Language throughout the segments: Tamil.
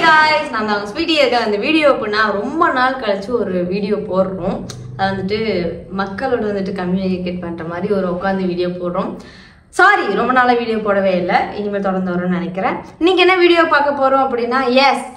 guys, நான் தான் ஸ்வீட்டி இருக்கேன். இந்த வீடியோ பண்ணா ரொம்ப நாள் கழிச்சு ஒரு வீடியோ போடுறோம். அது வந்துட்டு மக்களோட வந்துட்டு கம்யூனிகேட் பண்ற மாதிரி ஒரு உட்கார்ந்து வீடியோ போடுறோம். சாரி, ரொம்ப நாளா வீடியோ போடவே இல்லை. இனிமேல் தொடர்ந்து வரும்னு நினைக்கிறேன். இன்னைக்கு என்ன வீடியோ பார்க்க போறோம் அப்படின்னா, எஸ்,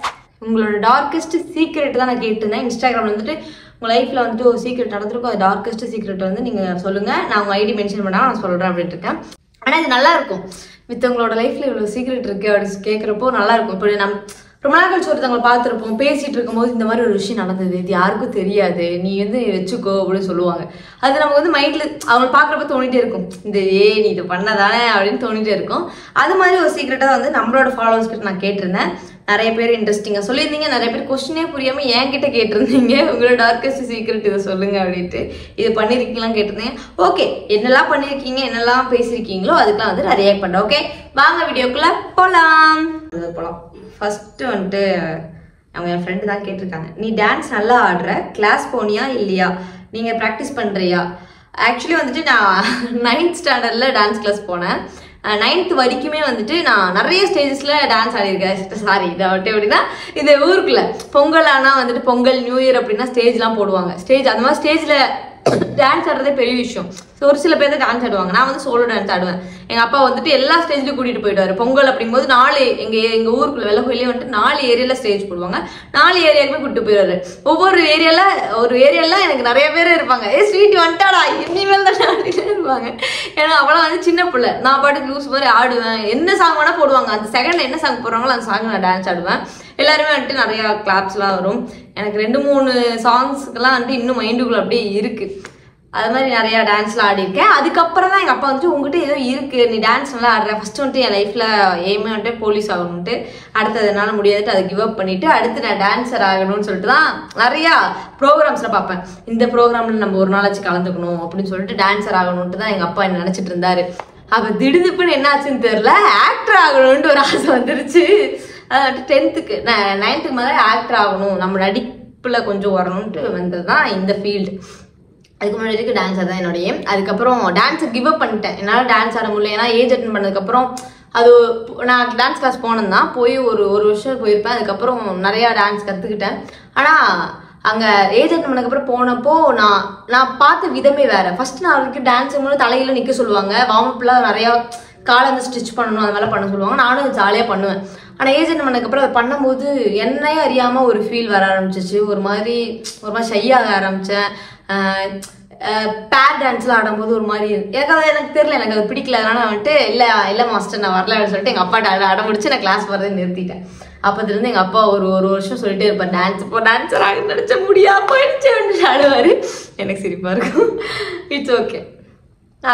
உங்களோட டார்க்கஸ்ட் சீக்ரெட் தான் நான் கேட்டிருந்தேன். இன்ஸ்டாகிராம்ல வந்துட்டு உங்கள் லைஃப்பில் வந்துட்டு ஒரு சீக்ரெட் நடந்திருக்கும். அது டார்க்கஸ்ட் சீக்ரெட் வந்து நீங்கள் சொல்லுங்கள், நான் உங்கள் ஐடி மென்ஷன் பண்ணால் நான் சொல்கிறேன் அப்படின்ட்டு இருக்கேன். ஆனால் இது நல்லா இருக்கும். மித்தவங்களோட லைஃப்பில் இவ்வளோ சீக்ரெட் இருக்குது அப்படின்னு கேட்குறப்போ நல்லா இருக்கும். இப்போ நம்ம ரொம்ப நாள் கழிச்சு ஒருத்தவங்களை பார்த்துருப்போம், பேசிகிட்டு இருக்கும்போது இந்த மாதிரி ஒரு விஷயம் நடந்தது, இது யாருக்கும் தெரியாது, நீ வந்து வச்சுக்கோ அப்படின்னு சொல்லுவாங்க. அது நமக்கு வந்து மைண்டில் அவங்க பார்க்குறப்ப தோணிகிட்டே இருக்கும், இந்த நீ இது பண்ணதானே அப்படின்னு தோணிகிட்டே இருக்கும். அது மாதிரி ஒரு சீக்ரெட்டாக வந்து நம்மளோட ஃபாலோவர்ஸ் கிட்ட நான் கேட்டிருந்தேன். நிறைய பேர் இன்ட்ரெஸ்டிங்காக சொல்லியிருந்தீங்க. நிறைய பேர் கொஸ்டினே புரியாமல் என்கிட்ட கேட்டிருந்தீங்க, உங்களோட டார்க்கஸ்ட் சீக்ரெட் இதை சொல்லுங்கள் அப்படின்ட்டு. இது பண்ணியிருக்கீங்களாம் கேட்டிருந்தேன். ஓகே, என்னெல்லாம் பண்ணியிருக்கீங்க, என்னெல்லாம் பேசியிருக்கீங்களோ அதுக்கெலாம் வந்து நான் ரியாக்ட் பண்ணுறேன். ஓகே, வாங்க வீடியோக்குள்ளே போகலாம். ஃபஸ்ட்டு வந்துட்டு அவங்க என் ஃப்ரெண்டு தான் கேட்டிருக்காங்க, நீ டான்ஸ் நல்லா ஆடுற, கிளாஸ் போனியா இல்லையா, நீங்கள் ப்ராக்டிஸ் பண்ணுறியா? ஆக்சுவலி வந்துட்டு நான் 9th ஸ்டாண்டர்டில் டான்ஸ் கிளாஸ் போனேன். 9th வரைக்குமே வந்துட்டு நான் நிறைய ஸ்டேஜஸில் டான்ஸ் ஆடிருக்கேன். சாரி, இதை வந்துட்டு எப்படின்னா, இந்த ஊருக்குள்ள பொங்கல் ஆனால் வந்துட்டு பொங்கல் நியூ இயர் அப்படின்னா ஸ்டேஜ்லாம் போடுவாங்க. ஸ்டேஜ் அந்த மாதிரி ஸ்டேஜில் டான்ஸ் ஆடுறதே பெரிய விஷயம். ஸோ ஒரு சில பேர் தான் டான்ஸ் ஆடுவாங்க. நான் வந்து சோலோ டான்ஸ் ஆடுவேன். எங்கள் அப்பா வந்துட்டு எல்லா ஸ்டேஜ்லையும் கூட்டிகிட்டு போயிடுவார். பொங்கல் அப்படிங்கும்போது 4 எங்கள் ஊருக்குள்ள வெள்ளக்கோயிலே வந்துட்டு 4 ஏரியாவில் ஸ்டேஜ் போடுவாங்க. 4 ஏரியாவுக்குமே கூப்பிட்டு போயிடுவாரு. ஒவ்வொரு ஏரியாவில் எனக்கு நிறைய பேர் இருப்பாங்க. ஸ்வீட் வந்துட்டாடா இனிமேல் தான் ஆடிட்டு இருப்பாங்க. ஏன்னா அவளாம் வந்து சின்ன பிள்ளை. நான் பாட்டுக்கு லூஸ் மாதிரி ஆடுவேன். என்ன சாங் வேணால் போடுவாங்க. அந்த செகண்டில் என்ன சாங் போடுறாங்களோ அந்த சாங் நான் டான்ஸ் ஆடுவேன். எல்லாருமே வந்துட்டு நிறையா கிளாப்ஸ்லாம் வரும். எனக்கு 2-3 சாங்ஸ்க்கெல்லாம் வந்துட்டு இன்னும் மைண்டுக்குள்ள அப்படியே இருக்குது. அது மாதிரி நிறையா டான்ஸ்லாம் ஆடிருக்கேன். அதுக்கப்புறம் தான் எங்கள் அப்பா வந்துட்டு உங்ககிட்ட ஏதோ இருக்குது, நீ டான்ஸ் நல்லா ஆடுற. ஃபஸ்ட்டு வந்துட்டு என் லைஃப்பில் எய்மே வந்துட்டு போலீஸ் ஆகணும்ட்டு, அடுத்தது என்னால் முடியாதுட்டு அதை கிவ் அப் பண்ணிவிட்டு அடுத்து நான் டான்ஸர் ஆகணும்னு சொல்லிட்டு தான் நிறையா ப்ரோக்ராம்ஸில் பார்ப்பேன். இந்த ப்ரோக்ராமில் நம்ம ஒரு நாளாச்சு கலந்துக்கணும் அப்படின்னு சொல்லிட்டு டான்ஸர் ஆகணும்ட்டு தான் எங்கள் அப்பா என்ன நினச்சிட்டு இருந்தார். அப்போ திடுதுப்புன்னு என்ன ஆச்சுன்னு தெரில, ஆக்டர் ஆகணும்ன்ட்டு ஒரு ஆசை வந்துருச்சு. அது வந்துட்டு 10th 9th மேலே ஆக்டர் ஆகணும், நம்ம நடிப்பில் கொஞ்சம் வரணும்ன்ட்டு வந்தது தான் இந்த ஃபீல்டு. அதுக்கு முன்னாடி வரைக்கும் டான்ஸர் தான் என்னோட எய்ம். அதுக்கப்புறம் டான்ஸை கிவ் அப் பண்ணிட்டேன். என்னால் டான்ஸ் ஆட முடியல. ஏன்னா ஏஜ் அட்டன் பண்ணதுக்கப்புறம் அது நான் டான்ஸ் கிளாஸ் போனேன் தான், போய் ஒரு வருஷம் போயிருப்பேன். அதுக்கப்புறம் நிறையா டான்ஸ் கற்றுக்கிட்டேன். ஆனால் அங்கே ஏஜ் அட்டன் பண்ணதுக்கப்புறம் போனப்போ நான் பார்த்த விதமே வேறு. ஃபஸ்ட்டு நான் வரைக்கும் டான்ஸுக்கு முன்னாடி தலையில் நிற்க சொல்லுவாங்க. வார்மப்லாம் நிறையா காலை வந்து ஸ்டிச் பண்ணணும், அது மாதிரிலாம் பண்ண சொல்லுவாங்க. நானும் ஜாலியாக பண்ணுவேன். ஆனால் ஏஜ் அட்டன் பண்ணதுக்கப்புறம் அதை பண்ணும்போது என்னையும் அறியாமல் ஒரு ஃபீல் வர ஆரம்பிச்சிச்சு. ஒரு மாதிரி ஷையாக ஆரம்பித்தேன். பேர் டான்ஸ்லாம் ஆடும்போது ஒரு மாதிரி எனக்கு தெரியல, எனக்கு அது பிடிக்கல. அதனால நான் வந்துட்டு இல்லை மாஸ்டர் நான் வரல அப்படின்னு சொல்லிட்டு எங்கள் அப்பாட்ட அடம் முடிச்சு நான் கிளாஸ் வரதை நிறுத்திட்டேன். அப்போதுலேருந்து எங்கள் அப்பா ஒரு வருஷம் சொல்லிட்டே இருப்பேன், டான்ஸர் ஆக நினச்ச முடியாம போயிடுச்சு அப்படின்னு ஆடுவார். எனக்கு சிரிப்பாக இருக்கும். இட்ஸ் ஓகே,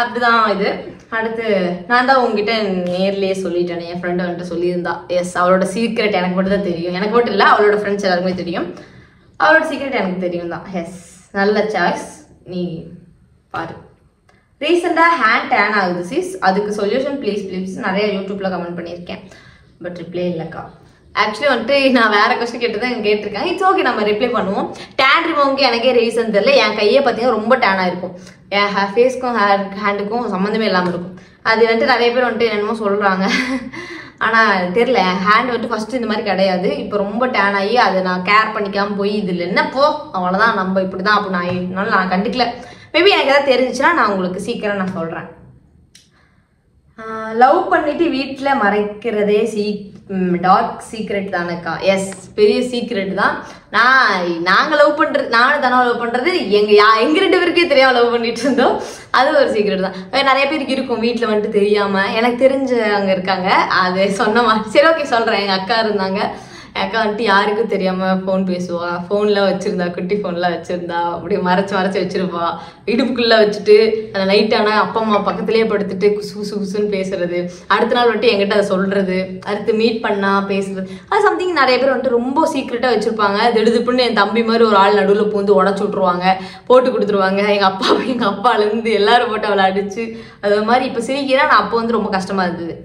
அப்படிதான் இது. அடுத்து நான் தான் உங்ககிட்ட நேர்லேயே சொல்லிட்டேன். என் ஃப்ரெண்டை வந்துட்டு சொல்லியிருந்தா. எஸ், அவளோட சீக்ரெட் எனக்கு மட்டும் தான் தெரியும். எனக்கு மட்டும் இல்லை, அவளோட ஃப்ரெண்ட்ஸ் எல்லாருக்குமே தெரியும். அவளோட சீக்ரெட் எனக்கு தெரியும் தான். எஸ், நல்ல சாய்ஸ், நீ பாரு. ரீசெண்டாக ஹேண்ட் டேன் ஆகுது சிஸ், அதுக்கு சொல்யூஷன் ப்ளீஸ் நிறைய யூடியூப்பில் கமெண்ட் பண்ணியிருக்கேன். பட் ரிப்ளை இல்லைக்கா. ஆக்சுவலி வந்துட்டு நான் வேறு கொஸ்டின் கேட்டு தான் கேட்டிருக்கேன். இட்ஸ் ஓகே, நம்ம ரிப்ளை பண்ணுவோம். டேன் ரிமூவ்க்கு எனக்கே ரீசன் தெரியல. என் கையை பார்த்தீங்கன்னா ரொம்ப டேனாக இருக்கும். என் ஃபேஸ்க்கும் ஹேண்டுக்கும் சம்மந்தமே இல்லாமல் இருக்கும். அது வந்துட்டு நிறைய பேர் வந்துட்டு என்னென்னமோ சொல்கிறாங்க. ஆனால் தெரில, என் ஹேண்ட் வந்துட்டு ஃபஸ்ட்டு இந்த மாதிரி கிடையாது. இப்போ ரொம்ப டேன் ஆகி அதை நான் கேர் பண்ணிக்காமல் போய் இதில் என்ன அவ்வளோதான், நம்ம இப்படி தான் அப்படி நான் கண்டுக்கல. மேபி எனக்கு எதாவது தெரிஞ்சிச்சுன்னா நான் உங்களுக்கு சீக்கிரம் நான் சொல்கிறேன். லவ் பண்ணிட்டு வீட்டில் மறைக்கிறதே டார்க் சீக்ரெட் தானேக்கா? எஸ், பெரிய சீக்ரெட் தான். நாங்கள் லவ் பண்ணுறது, நானும் தானே லவ் பண்ணுறது எங்கள் 2 பேருக்கே தெரியாமல் லவ் பண்ணிட்டு இருந்தோம். அது ஒரு சீக்ரெட் தான். நிறைய பேருக்கு இருக்கும் வீட்டில் வந்துட்டு தெரியாமல். எனக்கு தெரிஞ்ச அங்கே இருக்காங்க, அது சொன்ன மாதிரி. சரி, ஓகே சொல்கிறேன். எங்கள் அக்கா இருந்தாங்க. அக்கா வந்துட்டு யாருக்கும் தெரியாமல் ஃபோன் பேசுவா. ஃபோன்லாம் வச்சுருந்தா, குட்டி ஃபோன்லாம் வச்சுருந்தா, அப்படியே மறைச்சி வச்சுருப்பா. இடுப்புக்குள்ளே வச்சுட்டு அந்த நைட் ஆனால் அப்பா அம்மா பக்கத்துலேயே படுத்துட்டு குசுன்னு பேசுறது. அடுத்த நாள் வந்துட்டு என்கிட்ட அதை சொல்கிறது. அடுத்து மீட் பண்ணால் பேசுறது. அது சம்திங் நிறைய பேர் வந்துட்டு ரொம்ப சீக்ரெட்டாக வச்சுருப்பாங்க. திடுதுப்புன்னு என் தம்பி மாதிரி ஒரு ஆள் நடுவில் பூந்து உடச்சி விட்ருவாங்க, போட்டு கொடுத்துருவாங்க. எங்கள் அப்பாலேருந்து எல்லாரும் போட்டு அவளை அடிச்சு அது மாதிரி. இப்போ சிரிக்கிறேன், நான் அப்போ வந்து ரொம்ப கஷ்டமாக இருந்தது.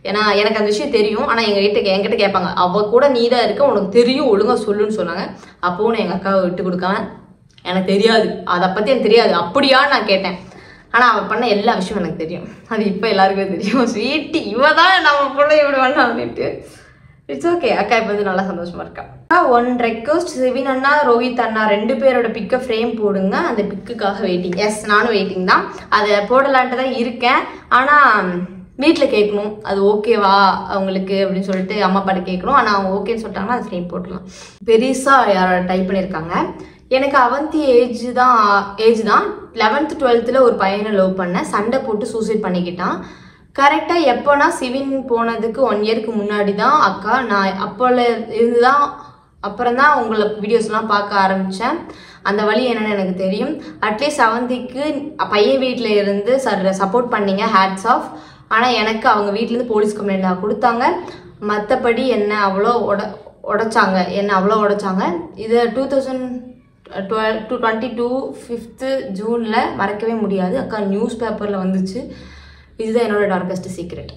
ஏன்னா எனக்கு அந்த விஷயம் தெரியும். ஆனால் என்கிட்ட கேட்பாங்க, அவள் கூட நீ தான் இருக்க, உனக்கு தெரியும், ஒழுங்காக சொல்லுன்னு சொன்னாங்க. அப்போவும் எங்கள் அக்காவை விட்டு கொடுக்காம, எனக்கு தெரியாது, அதை பற்றி எனக்கு தெரியாது அப்படியான்னு நான் கேட்டேன். ஆனால் அவள் பண்ண எல்லா விஷயமும் எனக்கு தெரியும். அது இப்போ எல்லாருக்குமே தெரியும். ஸ்வீட்டி இவ தான் நம்ம பொண்ணை இப்படி பண்ணா அப்படின்ட்டு. It's okay. அக்கா இப்போ வந்து நல்லா சந்தோஷமா இருக்கா. ஒன் ரெக்வஸ்ட், சிவின் அண்ணா ரோஹித் அண்ணா 2 பேரோட பிக்கை ஃப்ரேம் போடுங்க. அந்த பிக்குக்காக வெயிட்டிங். எஸ், நானும் வெயிட்டிங் தான். அதை போடலான்ட்டு தான் இருக்கேன். ஆனால் வீட்டில் கேட்கணும் அது ஓகேவா அவங்களுக்கு அப்படின்னு சொல்லிட்டு அம்மா அப்பாட்ட கேட்கணும். ஆனால் அவங்க ஓகேன்னு சொல்லிட்டாங்கன்னா அது ஃப்ரேம் போட்டுடலாம். பெருசாக யாரை டைப் பண்ணியிருக்காங்க. எனக்கு அவந்தி ஏஜ் தான் 11th 12th ஒரு பையனை லவ் பண்ணேன். சண்டை போட்டு சூசைட் பண்ணிக்கிட்டான். கரெக்டாக எப்போனா சிவின் போனதுக்கு 1 இயருக்கு முன்னாடி தான் அக்கா. நான் அப்போல இருந்து தான் அப்புறம் தான் உங்களை வீடியோஸ்லாம் பார்க்க ஆரம்பித்தேன். அந்த வழி என்னென்னு எனக்கு தெரியும். அட்லீஸ்ட் அவந்திக்கு பையன் வீட்டில் இருந்து சப்போர்ட் பண்ணீங்க, ஹேட்ஸ் ஆஃப். ஆனால் எனக்கு அவங்க வீட்டிலேருந்து போலீஸ் கம்ப்ளைண்ட் கொடுத்தாங்க. மற்றபடி என்ன அவ்வளோ உடைச்சாங்க. இது 2022 5th ஜூனில் மறக்கவே முடியாது. அக்கா நியூஸ் பேப்பரில் வந்துச்சு. இதுதான் என்னோட டார்கஸ்ட் சீக்ரெட்.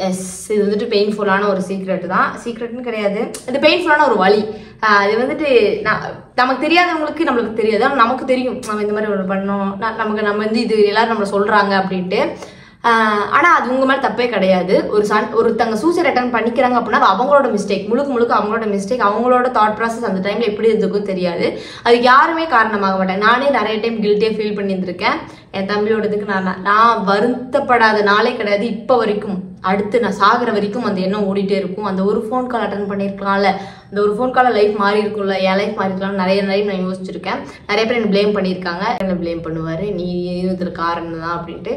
எஸ், இது வந்துட்டு பெயின்ஃபுல்லான ஒரு சீக்ரெட்னு கிடையாது, இது பெயின்ஃபுல்லான ஒரு வழி. இது வந்துட்டு நமக்கு தெரியாதவங்களுக்கு நம்மளுக்கு தெரியாது, ஆனால் நமக்கு தெரியும் நம்ம இந்த மாதிரி ஒன்று பண்ணோம், நம்ம வந்து இது எல்லாரும் நம்மளை சொல்கிறாங்க அப்படின்ட்டு. ஆனால் அது உங்கள் மேலே தப்பே கிடையாது. ஒருத்தங்க சூசைட் அட்டன் பண்ணிக்கிறாங்க அப்படின்னா அவங்களோட மிஸ்டேக், முழுக்க அவங்களோட மிஸ்டேக். அவங்களோட தாட் ப்ராசஸ் அந்த டைமில் எப்படி இருந்துக்கும் தெரியாது. அதுக்கு யாருமே காரணமாக மாட்டேன். நானே நிறைய டைம் கில்ட்டியாக ஃபீல் பண்ணியிருந்திருக்கேன். என் தம்பியோடதுக்கு நான் வருத்தப்படாத நாளே கிடையாது இப்போ வரைக்கும். அடுத்து நான் சாகிற வரைக்கும் அந்த எண்ணம் ஓடிட்டே இருக்கும். அந்த ஒரு ஃபோன் கால் அட்டன் பண்ணியிருக்கலாம்ல, அந்த ஒரு ஃபோன் காலில் லைஃப் மாறி இருக்கும்ல, என் லைஃப் மாறி இருக்கலாம். நிறைய நான் யோசிச்சிருக்கேன். நிறைய பேர் என்ன ப்ளேம் பண்ணியிருக்காங்க. என்ன ப்ளேம் பண்ணுவார், நீ இதில் காரணம் தான் அப்படின்ட்டு.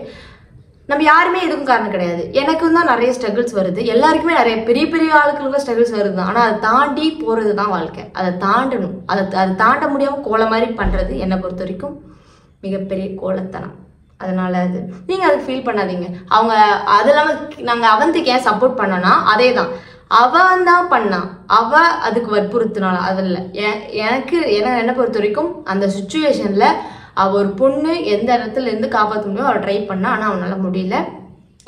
நம்ம யாருமே எதுக்கும் காரணம் கிடையாது. எனக்கும் தான் நிறைய ஸ்ட்ரகிள்ஸ் வருது, எல்லாருக்குமே நிறைய பெரிய ஆளுக்களுக்கும் ஸ்ட்ரகிள்ஸ் வருது. ஆனால் அதை தாண்டி போகிறது தான் வாழ்க்கை. அதை தாண்டணும். அதை தாண்ட முடியாமல் கோலை மாதிரி பண்ணுறது என்னை பொறுத்த வரைக்கும் மிகப்பெரிய கோலத்தனம். அதனால் அது நீங்கள் அதுக்கு ஃபீல் பண்ணாதீங்க. அவங்க அது இல்லாமல் நாங்கள் அவந்திக்கு ஏன் சப்போர்ட் பண்ணோன்னா அதே தான், அவன் தான் பண்ணான், அதுக்கு வற்புறுத்தினால அதில் எனக்கு என்னை பொறுத்த வரைக்கும் அந்த சுச்சுவேஷனில் அவள் ஒரு பொண்ணு எந்த இடத்துல இருந்து காப்பாற்ற முடியும் அவள் ட்ரை பண்ணா. ஆனால் அவனால் முடியல.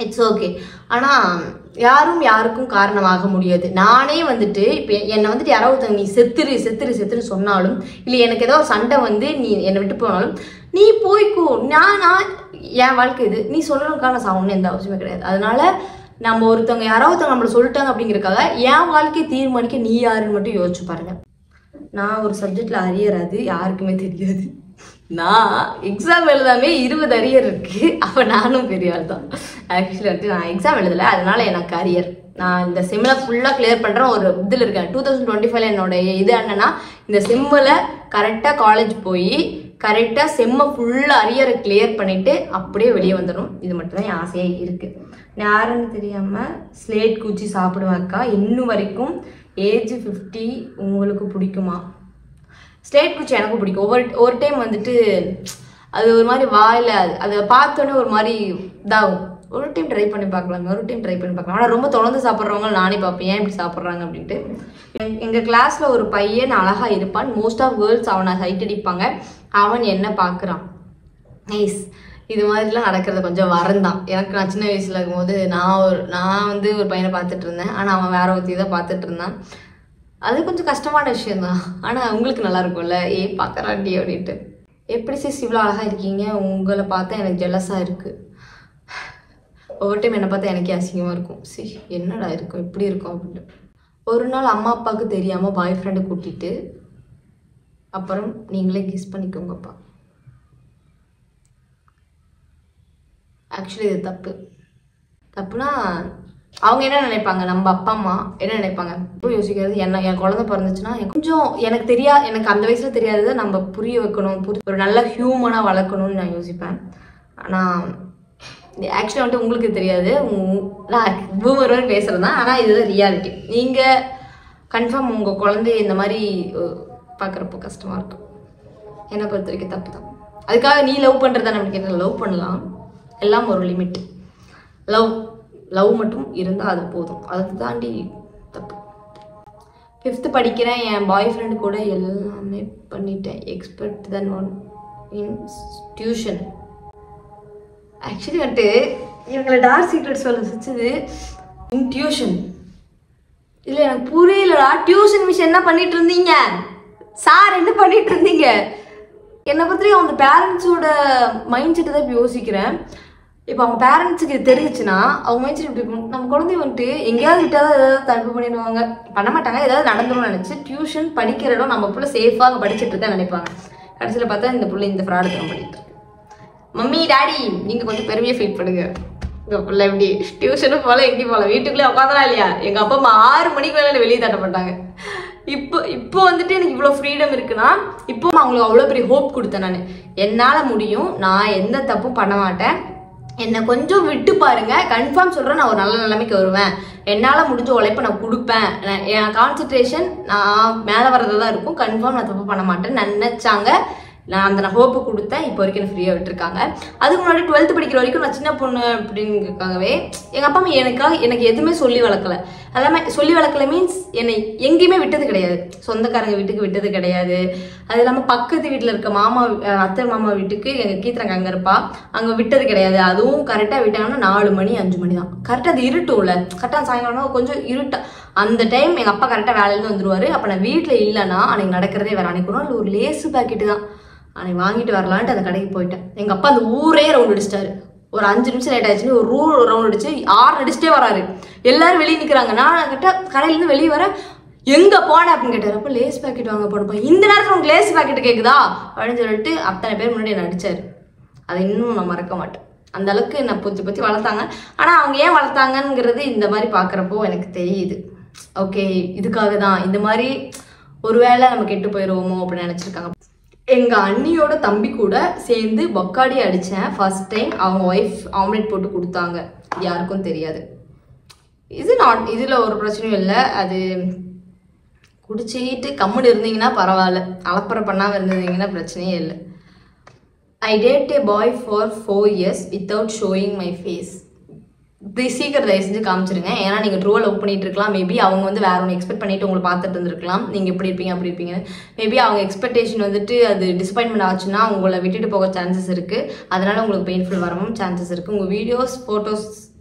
It's okay. ஆனால் யாருக்கும் காரணமாக முடியாது. நானே வந்துட்டு இப்போ என்னை வந்துட்டு யாராவது நீ செத்துரு சொன்னாலும், இல்லை எனக்கு ஏதோ ஒரு சண்டை வந்து நீ என்னை விட்டு போனாலும், நீ போய்க்கோ, நான் என் வாழ்க்கை இது, நீ சொல்லணுக்கான சாவுன்னு எந்த அவசியமே கிடையாது. அதனால நம்ம யாராவது நம்மளை சொல்லிட்டாங்க அப்படிங்கிறதுக்காக என் வாழ்க்கையை தீர்மானிக்க நீ யாருன்னு மட்டும் யோசிச்சு பாருங்க. நான் ஒரு சப்ஜெக்டில் அரியர், அது யாருக்குமே தெரியாது. நான் எக்ஸாம் எழுதாமே 20 அரியர் இருக்கு. அப்போ நானும் பெரிய ஆள் தான். ஆக்சுவலி வந்துட்டு நான் எக்ஸாம் எழுதலை, அதனால எனக்கு அரியர். நான் இந்த செம்மில் ஃபுல்லாக கிளியர் பண்ணுறேன். ஒரு இதில் இருக்கேன். 2025 என்னோட இது என்னன்னா, இந்த செம்மில் கரெக்டாக காலேஜ் போய் கரெக்டாக செம்மை ஃபுல்லாக அரியரை கிளியர் பண்ணிவிட்டு அப்படியே வெளியே வந்துடும். இது மட்டும் தான் என் ஆசையாக இருக்குது. யாருன்னு தெரியாமல் ஸ்லேட் குச்சி சாப்பிடுவாக்கா. இன்னும் வரைக்கும் ஏஜ் 50 உங்களுக்கு பிடிக்குமா? ஸ்லேட் குச்சி எனக்கு பிடிக்கும். ஒவ்வொரு டைம் வந்துட்டு அது ஒரு மாதிரி வாயில் அதை பார்த்தோன்னே ஒரு மாதிரி இதாகும். ஒரு டைம் ட்ரை பண்ணி பார்க்கலாம். ஆனால் ரொம்ப தொடர்ந்து சாப்பிட்றவங்க நானே பார்ப்பேன், ஏன் இப்படி சாப்பிட்றாங்க அப்படின்ட்டு. எங்கள் கிளாஸில் ஒரு பையன் அழகாக இருப்பான். மோஸ்ட் ஆஃப் கேர்ள்ஸ் அவனை ஹைட் அடிப்பாங்க. அவன் என்ன பார்க்குறான். நைஸ். இது மாதிரிலாம் நடக்கிறது கொஞ்சம் வரந்தான். எனக்கு நான் சின்ன வயசில் இருக்கும்போது நான் வந்து ஒரு பையனை பார்த்துட்டு இருந்தேன். ஆனால் அவன் வேற ஒருத்தி தான் பார்த்துட்டு இருந்தான். அது கொஞ்சம் கஷ்டமான விஷயந்தான். ஆனால் உங்களுக்கு நல்லா இருக்கும்ல, பார்க்குறாண்டி அப்படின்ட்டு. எப்படி சிஸ் இவ்வளோ அழகாக இருக்கீங்க, உங்களை பார்த்தா எனக்கு ஜெலஸாக இருக்குது. ஒவ்வொரு டைம் என்னை பார்த்தா எனக்கே அசிங்கமாக இருக்கும். என்னடா இருக்கும், எப்படி இருக்கும் அப்படின்ட்டு. ஒரு நாள் அம்மா அப்பாவுக்கு தெரியாமல் பாய் ஃப்ரெண்டை கூட்டிகிட்டு அப்புறம் நீங்களே கிஸ் பண்ணிக்கோங்கப்பா. ஆக்சுவலி இது தப்புனா அவங்க என்ன நினைப்பாங்க, நம்ம அப்பா அம்மா என்ன நினைப்பாங்க இப்போ யோசிக்கிறது. என் குழந்தை பிறந்துச்சுன்னா கொஞ்சம் எனக்கு அந்த வயசுல தெரியாததை நம்ம புரிய வைக்கணும், ஒரு நல்ல ஹியூமனாக வளர்க்கணும்னு நான் யோசிப்பேன். ஆனால் ஆக்சுவலி வந்துட்டு உங்களுக்கு தெரியாது, நான் பூமர் வரை பேசுகிறது தான். ஆனால் இதுதான் ரியாலிட்டி. நீங்கள் கன்ஃபார்ம் உங்கள் குழந்தைய இந்த மாதிரி பார்க்குறப்போ கஷ்டமாக இருக்கும். என்னை பொறுத்த வரைக்கும் தப்பு தான். அதுக்காக நீ லவ் பண்ணுறதா நம்ம கேட்டால் லவ் பண்ணலாம், எல்லாம் ஒரு லிமிட். லவ் மட்டும் இருந்தால் அது போதும், அதை தாண்டி தப்பு. 5th படிக்கிறேன், என் பாய் ஃப்ரெண்டு கூட எல்லாமே பண்ணிட்டேன். Expect then one in tuition. Actually வந்துட்டு இவங்களை டார்க் சீக்ரெட் சொல்ல வச்சது இன் டியூஷன். இல்லை எனக்கு புரியலடா. டியூஷன் மிஸ் என்ன பண்ணிட்டு இருந்தீங்க, சார் என்ன பண்ணிட்டு இருந்தீங்க? என்னை பற்றி அந்த பேரண்ட்ஸோட மைண்ட் செட்டை தான் இப்போ யோசிக்கிறேன். இப்போ அவங்க பேரண்ட்ஸுக்கு இது தெரிஞ்சிச்சுன்னா அவங்க மைண்ட் எப்படி இருக்கும், நம்ம குழந்தைய வந்துட்டு எங்கேயாவது விட்டால் ஏதாவது தடுப்பு பண்ணிடுவாங்க, பண்ண மாட்டாங்க, ஏதாவது நடந்துரும்னு நினச்சி டியூஷன் படிக்கிற இடம் நம்ம பிள்ளை சேஃபாக படிச்சுட்டு இருக்கா நினைப்பாங்க. கடைசியில் பார்த்தா இந்த பிள்ளை இந்த ஃப்ராடு தரம் பண்ணிட்டு இருக்கு. மம்மி டாடி நீங்கள் கொஞ்சம் பெருமையாக ஃபீல் பண்ணுங்க, எங்கள் பிள்ளை எப்படி டியூஷனும் போல எங்கேயும் போகல, வீட்டுக்குள்ளே உட்காந்தா இல்லையா. எங்கள் அப்பா அம்மா 6 மணிக்கு மேலே வெளியே தட்டப்பட்டாங்க. இப்போ வந்துட்டு எனக்கு இவ்வளோ ஃப்ரீடம் இருக்குன்னா இப்போ அவங்களுக்கு அவ்வளோ பெரிய ஹோப் கொடுத்தேன். நான் என்னால் முடியும், நான் எந்த தப்பும் பண்ண மாட்டேன், என்னை கொஞ்சம் விட்டு பாருங்க, கன்ஃபார்ம் சொல்கிறேன் நான் ஒரு நல்ல நிலைமைக்கு வருவேன், என்னால் முடிஞ்ச உழைப்பை நான் கொடுப்பேன், என் கான்சன்ட்ரேஷன் நான் மேலே வர்றது தான் இருக்கும், கன்ஃபார்ம் நான் தப்பு பண்ண மாட்டேன்னு நினச்சாங்க. நான் ஹோப்பு கொடுத்தேன். இப்போ வரைக்கும் எனக்கு ஃப்ரீயாக விட்டுருக்காங்க. அதுக்கு முன்னாடி 12th படிக்கிற வரைக்கும் நான் சின்ன பொண்ணு அப்படிங்கிறதுக்காகவே எங்கள் அப்பா அம்மா எனக்கு எதுவுமே சொல்லி வளர்க்கலை. எல்லாமே சொல்லி வளர்க்கலை மீன்ஸ் என்னை எங்கேயுமே விட்டது கிடையாது, சொந்தக்காரங்க வீட்டுக்கு விட்டது கிடையாது. அது இல்லாமல் பக்கத்து வீட்டில் இருக்க மாமா அத்தை மாமா வீட்டுக்கு எங்கள் கீத்திரங்க அங்கே இருப்பா, அங்கே விட்டது கிடையாது. அதுவும் கரெக்டாக விட்டாங்கன்னா 4 மணி 5 மணி தான். கரெக்டாக அது இருட்டும்ல, கரெக்டாக சாயங்காலம் கொஞ்சம் இருட்டா அந்த டைம் எங்கள் அப்பா கரெக்டாக வேலையிலேருந்து வந்துடுவார். அப்போ நான் வீட்டில் இல்லைன்னா அன்றைக்கி நடக்கிறதே வேறு. அன்றைக்கு ஒரு நாள் ஒரு லேசு பேக்கெட்டு தான் அன்னைக்கு வாங்கிட்டு வரலான்ட்டு அந்த கடைக்கு போயிட்டேன். எங்கள் அப்பா அந்த ஊரே ரவுண்ட் அடிச்சிட்டாரு. ஒரு 5 நிமிஷம் லேட் ஆயிடுச்சுன்னு ஒரு ரவுண்ட் அடிச்சு 6 அடிச்சுட்டே வராரு. எல்லாரும் வெளியே நிற்கிறாங்க. நான் கிட்ட கடையிலேருந்து வெளியே வர எங்கே போனேன் அப்படின்னு கேட்டார். அப்போ லேஸ் பேக்கெட் வாங்க போனப்போ இந்த நேரத்தில் உங்களுக்கு லேஸ் பேக்கெட் கேட்குதா அப்படின்னு சொல்லிட்டு அத்தனை பேர் முன்னாடி என்ன அடித்தார். அதை இன்னும் நான் மறக்க மாட்டேன். அந்த அளவுக்கு என்னை பொத்தி வளர்த்தாங்க. ஆனால் அவங்க ஏன் வளர்த்தாங்கங்கிறது இந்த மாதிரி பார்க்குறப்போ எனக்கு தெரியுது. ஓகே, இதுக்காக தான் இந்த மாதிரி ஒருவேளை நம்ம கெட்டு போயிடுவோமோ அப்படின்னு நினச்சிருக்காங்க. எங்கள் அண்ணியோட தம்பி கூட சேர்ந்து பக்காடி அடித்தேன் ஃபர்ஸ்ட் டைம். அவங்க ஒய்ஃப் ஆம்லேட் போட்டு கொடுத்தாங்க, யாருக்கும் தெரியாது. இதில் ஒரு பிரச்சனையும் இல்லை. அது குடிச்சிக்கிட்டு கம்முன்னு இருந்தீங்கன்னா பரவாயில்ல, அலப்பறை பண்ணாமல் இருந்தீங்கன்னா பிரச்சனையே இல்லை. I dated a boy for 4 years without showing my face. சீக்கிரம் தயவு செஞ்சு காமிச்சிருங்க. ஏன்னா நீங்கள் ட்ரூவாக லவ் பண்ணிட்டு இருக்கலாம். மேபி அவங்க வந்து வேற ஒன்று எக்ஸ்பெக்ட் பண்ணிட்டு உங்களை பார்த்துட்டு இருந்திருக்கலாம், நீங்கள் எப்படி இருப்பீங்க அப்படி இருப்பீங்க. மேபி அவங்க எக்ஸ்பெக்டேஷன் வந்துட்டு அது டிசப்பாயின்மெண்ட் ஆச்சுன்னா உங்களை விட்டுட்டு போக சான்சஸ் இருக்குது. அதனால உங்களுக்கு பெயின்ஃபுல் வரவும் சான்சஸ் இருக்குது. உங்கள் வீடியோஸ் ஃபோட்டோஸ்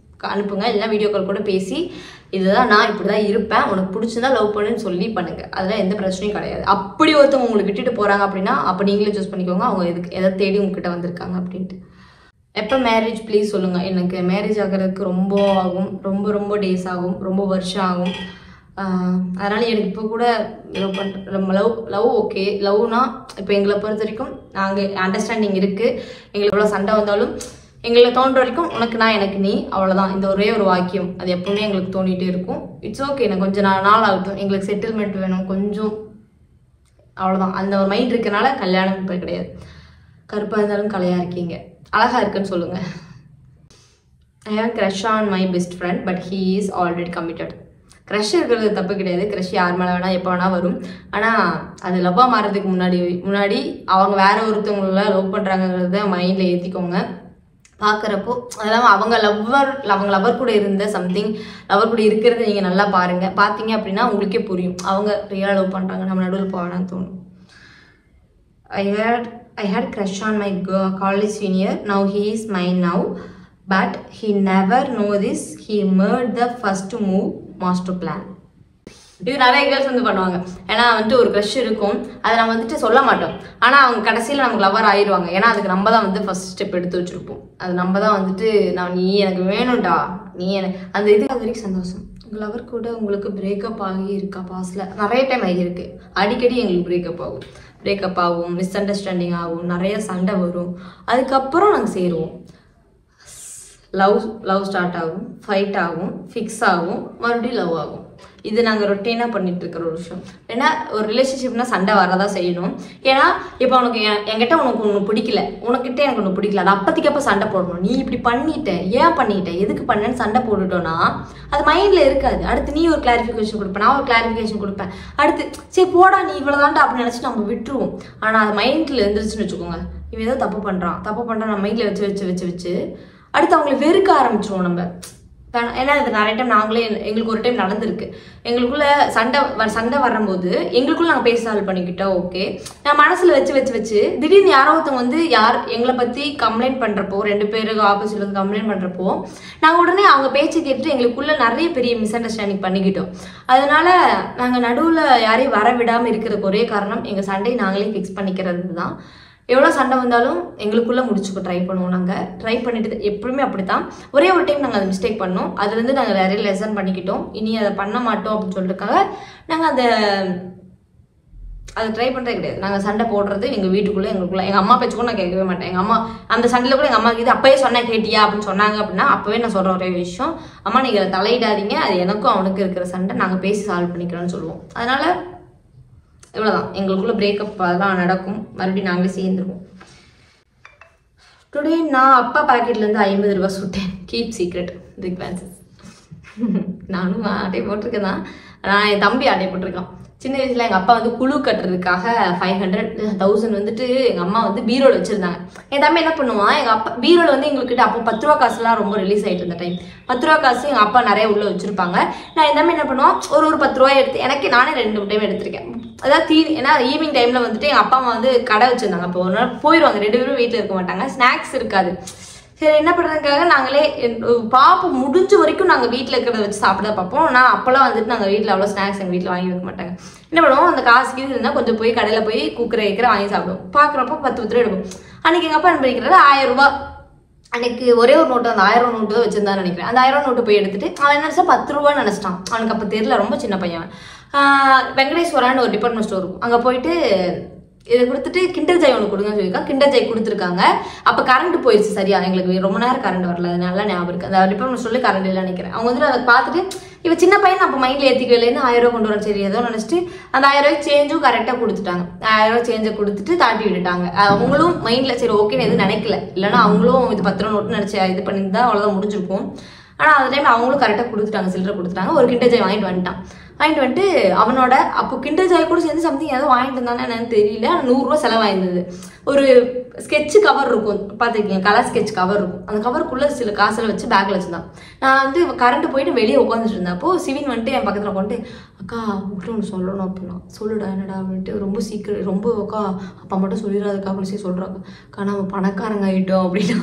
அனுப்புங்க, இல்லைனா வீடியோ கால் கூட பேசி இதுதான் நான் இப்படி தான் இருப்பேன், உனக்கு பிடிச்சிருந்தா லவ் பண்ணுன்னு சொல்லி பண்ணுங்கள். அதெல்லாம் எந்த பிரச்சனையும் கிடையாது. அப்படி ஒருத்தவங்க உங்களை விட்டுட்டு போகிறாங்க அப்படின்னா அப்போ நீங்களே சூஸ் பண்ணிக்கோங்க அவங்க எதுக்கு எதை தேடி உங்ககிட்ட வந்திருக்காங்க அப்படின்ட்டு. எப்போ மேரேஜ் ப்ளீஸ் சொல்லுங்கள். எனக்கு மேரேஜ் ஆகிறதுக்கு ரொம்ப ஆகும், ரொம்ப டேஸ் ஆகும், ரொம்ப வருஷம் ஆகும். அதனால் எனக்கு இப்போ கூட லவ் ஓகே. லவ்னா இப்போ எங்களை பொறுத்த வரைக்கும் நாங்கள் அண்டர்ஸ்டாண்டிங் இருக்குது. எங்களுக்கு எவ்வளோ சண்டை வந்தாலும் எங்களை தோன்ற வரைக்கும் உனக்கு நான் எனக்கு நீ, அவ்வளோதான். இந்த ஒரே ஒரு வாக்கியம் அது எப்பவுமே எங்களுக்கு தோண்டிகிட்டே இருக்கும். இட்ஸ் ஓகே, எனக்கு கொஞ்சம் நாள் ஆகட்டும், எங்களுக்கு செட்டில்மெண்ட் வேணும் கொஞ்சம், அவ்வளோதான். அந்த ஒரு மைண்ட் இருக்கனால கல்யாணம் இப்போ கிடையாது. கருப்பாக இருந்தாலும் கலையாக இருக்கீங்க, அழகாக இருக்குன்னு சொல்லுங்கள். I have crush on my best friend but he is already committed. Crush இருக்கிறது தப்பு கிடையாது. க்ரஷ் யார் மேலே வேணால் எப்போ வேணால் வரும். ஆனால் அது லவ்வாக மாறதுக்கு முன்னாடி அவங்க வேற ஒருத்தவங்கள லவ் பண்ணுறாங்கிறத மைண்டில் ஏற்றிக்கோங்க. பார்க்குறப்போ அதெல்லாம் அவங்க லவர் கூட இருந்த சம்திங் லவர் கூட இருக்கிறத நீங்கள் நல்லா பார்த்தீங்க அப்படின்னா உங்களுக்கே புரியும் அவங்க ரியலாக லவ் பண்ணுறாங்க, நம்ம நடுவில் போவேன்னு தோணும். I had crush on my college senior. Now he is mine now, but he never know this. He made the first move, master plan. இது நிறைய கேர்ள்ஸ் வந்து பண்ணுவாங்க. ஏன்னா வந்துட்டு ஒரு க்ரஷ் இருக்கும், அதை நம்ம வந்துட்டு சொல்ல மாட்டோம். ஆனால் அவங்க கடைசியில் நமக்கு லவர் ஆயிடுவாங்க. ஏன்னா அதுக்கு நம்ம தான் வந்து ஃபர்ஸ்ட் ஸ்டெப் எடுத்து வச்சுருப்போம். அது நம்ம தான் வந்துட்டு நீ எனக்கு வேணும்டா, நீ எனக்கு அந்த இது அது வரைக்கும் சந்தோஷம். உங்கள் லவர் கூட உங்களுக்கு பிரேக்கப் ஆகி இருக்கா? பாஸ்டில் நிறைய டைம் ஆகியிருக்கு. அடிக்கடி எங்களுக்கு பிரேக்கப் ஆகும், மிஸ் அண்டர்ஸ்டாண்டிங் ஆகும், நிறைய சண்டை வரும். அதுக்கப்புறம் நாங்கள் சேருவோம். லவ் ஸ்டார்ட் ஆகும், ஃபைட் ஆகும், ஃபிக்ஸ் ஆகும், மறுபடியும் லவ் ஆகும். இது நாங்கள் ரொட்டீனாக பண்ணிட்டு இருக்கிற ஒரு விஷயம். ஏன்னா ஒரு ரிலேஷன்ஷிப்னா சண்டை வரதான் செய்யணும். ஏன்னா இப்போ உனக்கு என்கிட்ட உனக்கு ஒன்று பிடிக்கல, உனக்கிட்ட எனக்கு ஒன்று பிடிக்கல, அது அப்போதைக்கப்போ சண்டை போடணும். நீ இப்படி பண்ணிட்ட, ஏன் பண்ணிட்ட, எதுக்கு பண்ணேன்னு சண்டை போட்டுட்டோன்னா அது மைண்டில் இருக்காது. அடுத்து நீ ஒரு கிளாரிஃபிகேஷன் கொடுப்பேன், நான் ஒரு கிளாரிஃபிகேஷன் கொடுப்பேன். அடுத்து சரி போடா நீ இவ்வளோதான்டா அப்படின்னு நினச்சி நம்ம விட்டுருவோம். ஆனால் அது மைண்டில் இருந்துருச்சுன்னு வச்சுக்கோங்க, இவன் ஏதோ தப்பு பண்ணுறான் நம்ம மைண்டில் வச்சு அடுத்து அவங்களை வெறுக்க ஆரம்பிச்சிருவோம் நம்ம. ஏன்னா இது நிறைய டைம் எங்களுக்கு ஒரு டைம் நடந்திருக்கு. எங்களுக்குள்ள சண்டை வரும்போது எங்களுக்குள்ள நாங்கள் பேச சால்வ் பண்ணிக்கிட்டோம். ஓகே, நான் மனசில் வச்சு திடீர்னு யாரோ ஒருத்தவங்க வந்து எங்களை பற்றி கம்ப்ளைண்ட் பண்ணுறப்போ, 2 பேருக்கு ஆப்போசிட்ல வந்து கம்ப்ளைண்ட் பண்ணுறப்போ நாங்கள் உடனே அவங்க பேச்சு கேட்டுட்டு எங்களுக்குள்ள நிறைய பெரிய மிஸ் அண்டர்ஸ்டாண்டிங் பண்ணிக்கிட்டோம். அதனால நாங்கள் நடுவில் யாரையும் வர விடாமல் இருக்கிறதுக்கு ஒரே காரணம் எங்கள் சண்டையை நாங்களே ஃபிக்ஸ் பண்ணிக்கிறது தான். எவ்வளோ சண்டை வந்தாலும் எங்களுக்குள்ளே முடிச்சுக்க ட்ரை பண்ணுவோம். நாங்கள் ட்ரை பண்ணிட்டு எப்பவுமே அப்படி தான். ஒரே ஒரு டைம் நாங்கள் அதை மிஸ்டேக் பண்ணோம். அதுலேருந்து நாங்கள் நிறைய லெசன் பண்ணிக்கிட்டோம். இனி அதை பண்ண மாட்டோம் அப்படின்னு சொல்லியிருக்காங்க. நாங்கள் அதை ட்ரை பண்ணுறதே கிடையாது. நாங்கள் சண்டை போடுறது எங்கள் வீட்டுக்குள்ளே எங்களுக்குள்ளே. எங்கள் அம்மா பேச்சு கூட நான் கேட்கவே மாட்டேன். எங்கள் அம்மா அந்த சண்டையில் கூட எங்கள் அம்மா இது அப்போயே சொன்னேன் கேட்டியா அப்படின்னு சொன்னாங்க அப்படின்னா அப்போவே நான் சொல்கிற ஒரே விஷயம், அம்மா நீங்கள் அதை தலையிடாதீங்க, அது எனக்கும் அவனுக்கு இருக்கிற சண்டை, நாங்கள் பேசி சால்வ் பண்ணிக்கிறோன்னு சொல்லுவோம். அதனால் இவ்வளோதான், எங்களுக்குள்ள பிரேக்கப் அதெல்லாம் நடக்கும். மறுபடியும் நாங்களே சேர்ந்துருவோம். டுடே நான் அப்பா பாக்கெட்லேருந்து 50 ரூபா சுட்டேன். Keep secret big fans. நானும் ஆட்டை போட்டிருக்கேன் தான். நான் என் தம்பி ஆட்டை போட்டிருக்கான். சின்ன வயசுல எங்கள் அப்பா வந்து குழு கட்டுறதுக்காக 500,000 வந்துட்டு எங்கள் அம்மா வந்து பீரோல வச்சுருந்தாங்க. என் தம்பி என்ன பண்ணுவான், எங்கள் அப்பா பீரோல வந்து எங்கள்கிட்ட அப்போ 10 ரூபா காசுலாம் ரொம்ப ரிலீஸ் ஆகிட்டு இருந்த டைம். 10 ரூபா காசு எங்கள் அப்பா நிறைய உள்ளே வச்சுருப்பாங்க. நான் என் தம்பி என்ன பண்ணுவான், ஒரு 10 ரூபாய் எடுத்து நானே 2 டைம் எடுத்திருக்கேன். அதாவது ஏன்னா ஈவினிங் டைமில் வந்துட்டு எங்கள் அப்பா அம்மா வந்து கடை வச்சுருந்தாங்க. அப்போ ஒரு நாள் போயிடுவாங்க, 2 பேரும் வீட்டில் இருக்க மாட்டாங்க, ஸ்நாக்ஸ் இருக்காது. சரி என்ன பண்ணுறதுக்காக நாங்களே பாப்பு முடிஞ்ச வரைக்கும் நாங்கள் வீட்டில் இருக்கிறத வச்சு சாப்பிட பார்ப்போம். ஆனால் அப்போல்லாம் வந்துட்டு நாங்கள் வீட்டில் அவ்வளோ ஸ்நாக்ஸ் எங்கள் வீட்டில் வாங்கி வைக்க மாட்டாங்க. என்ன பண்ணுவோம், அந்த காசுக்கு இருந்தால் கொஞ்சம் போய் கடையில் போய் குக்கரை வாங்கி சாப்பிடுவோம். பார்க்குறப்போ 10 ரூபா எடுப்போம். அன்றைக்கி எங்கள் அப்பா என்ன பண்ணிக்கிறாரு, 1000 ரூபா அன்னைக்கு ஒரே ஒரு நோட்டு, அந்த 1000 நோட்டு தான் வச்சிருந்தான்னு நினைக்கிறேன். அந்த 1000 நோட்டு போய் எடுத்துட்டு அவன் என்ன நினச்சா 10 ரூபான்னு நினச்சிட்டான். அவனுக்கு அப்போ தெரியல, ரொம்ப சின்ன பையன். வெங்கடேஸ்வரான்னு ஒரு டிபார்ட்மெண்ட் ஸ்டோர் இருக்கும், அங்கே போயிட்டு இதை கொடுத்துட்டு கிண்டர் ஜாய் ஒன்று கொடுங்கன்னு சொல்லியிருக்காங்க. கிண்டர் ஜாய் கொடுத்துருக்காங்க. அப்போ கரண்ட் போயிடுச்சு சரியா, எங்களுக்கு ரொம்ப நேரம் கரண்ட் வரல, அதனால ஞாபகம் இருக்குது. அந்த டிபார்ட்மெண்ட் ஸ்டோரில் கரண்ட் இல்லைன்னு நினைக்கிறேன். அவங்க வந்துட்டு அதை பார்த்துட்டு இவன் சின்ன பையன் அப்போ மைண்டில் ஏற்றிக்கலன்னு 1000 ரூபா கொண்டு வர சரி ஏதோ நினச்சிட்டு அந்த 1000 ரூபாய்க்கு சேஞ்சும் கரெக்டாக கொடுத்துட்டாங்க. 1000 ரூபா சேஞ்சை கொடுத்துட்டு தாட்டி விட்டுட்டாங்க. அவங்களும் மைண்டில் சரி ஓகேன்னு எதுவும் நினைக்கல, இல்லைன்னா அவங்களும் இது 10 ரூபா நோட்டு நினச்சி இது பண்ணியிருந்தா அவ்வளோதான் முடிஞ்சிருக்கும். ஆனால் அந்த டைம் அவங்களும் கரெக்டாக கொடுத்துட்டாங்க, சில்லறை கொடுத்துட்டாங்க. ஒரு கிண்டர் ஜாய் வாங்கிட்டு வந்துட்டு அவனோட அப்போ கிண்டர் ஜாய் கூட சேர்ந்து சம்திங் ஏதோ வாங்கிட்டு இருந்தானே என்னன்னு தெரியல. ஆனால் 100 ரூபா செலவாயிருந்தது. ஒரு ஸ்கெட்சு கவர் இருக்கும் பார்த்துருக்கீங்க, கலர் ஸ்கெட்ச் கவர் இருக்கும். அந்த கவருக்குள்ளே சில காசில் வச்சு பேக்கில் வச்சுருந்தான். நான் வந்து கரண்ட் போயிட்டு வெளியே உட்காந்துட்டு இருந்தேன். அப்போ சிவின் வந்துட்டு என் பக்கத்தில் உட்காந்துட்டு அக்கா உங்கள்கிட்ட ஒன்று சொல்லணும் அப்படின்னா, சொல்லுடா என்னடா அப்படின்ட்டு, ரொம்ப சீக்கிரம் ரொம்ப அக்கா அப்பா மட்டும் சொல்லிடாதுக்கா அப்படின்னு சொல்கிறாங்க. அக்கா நம்ம பணக்காரங்க ஆகிட்டோம் அப்படின்னா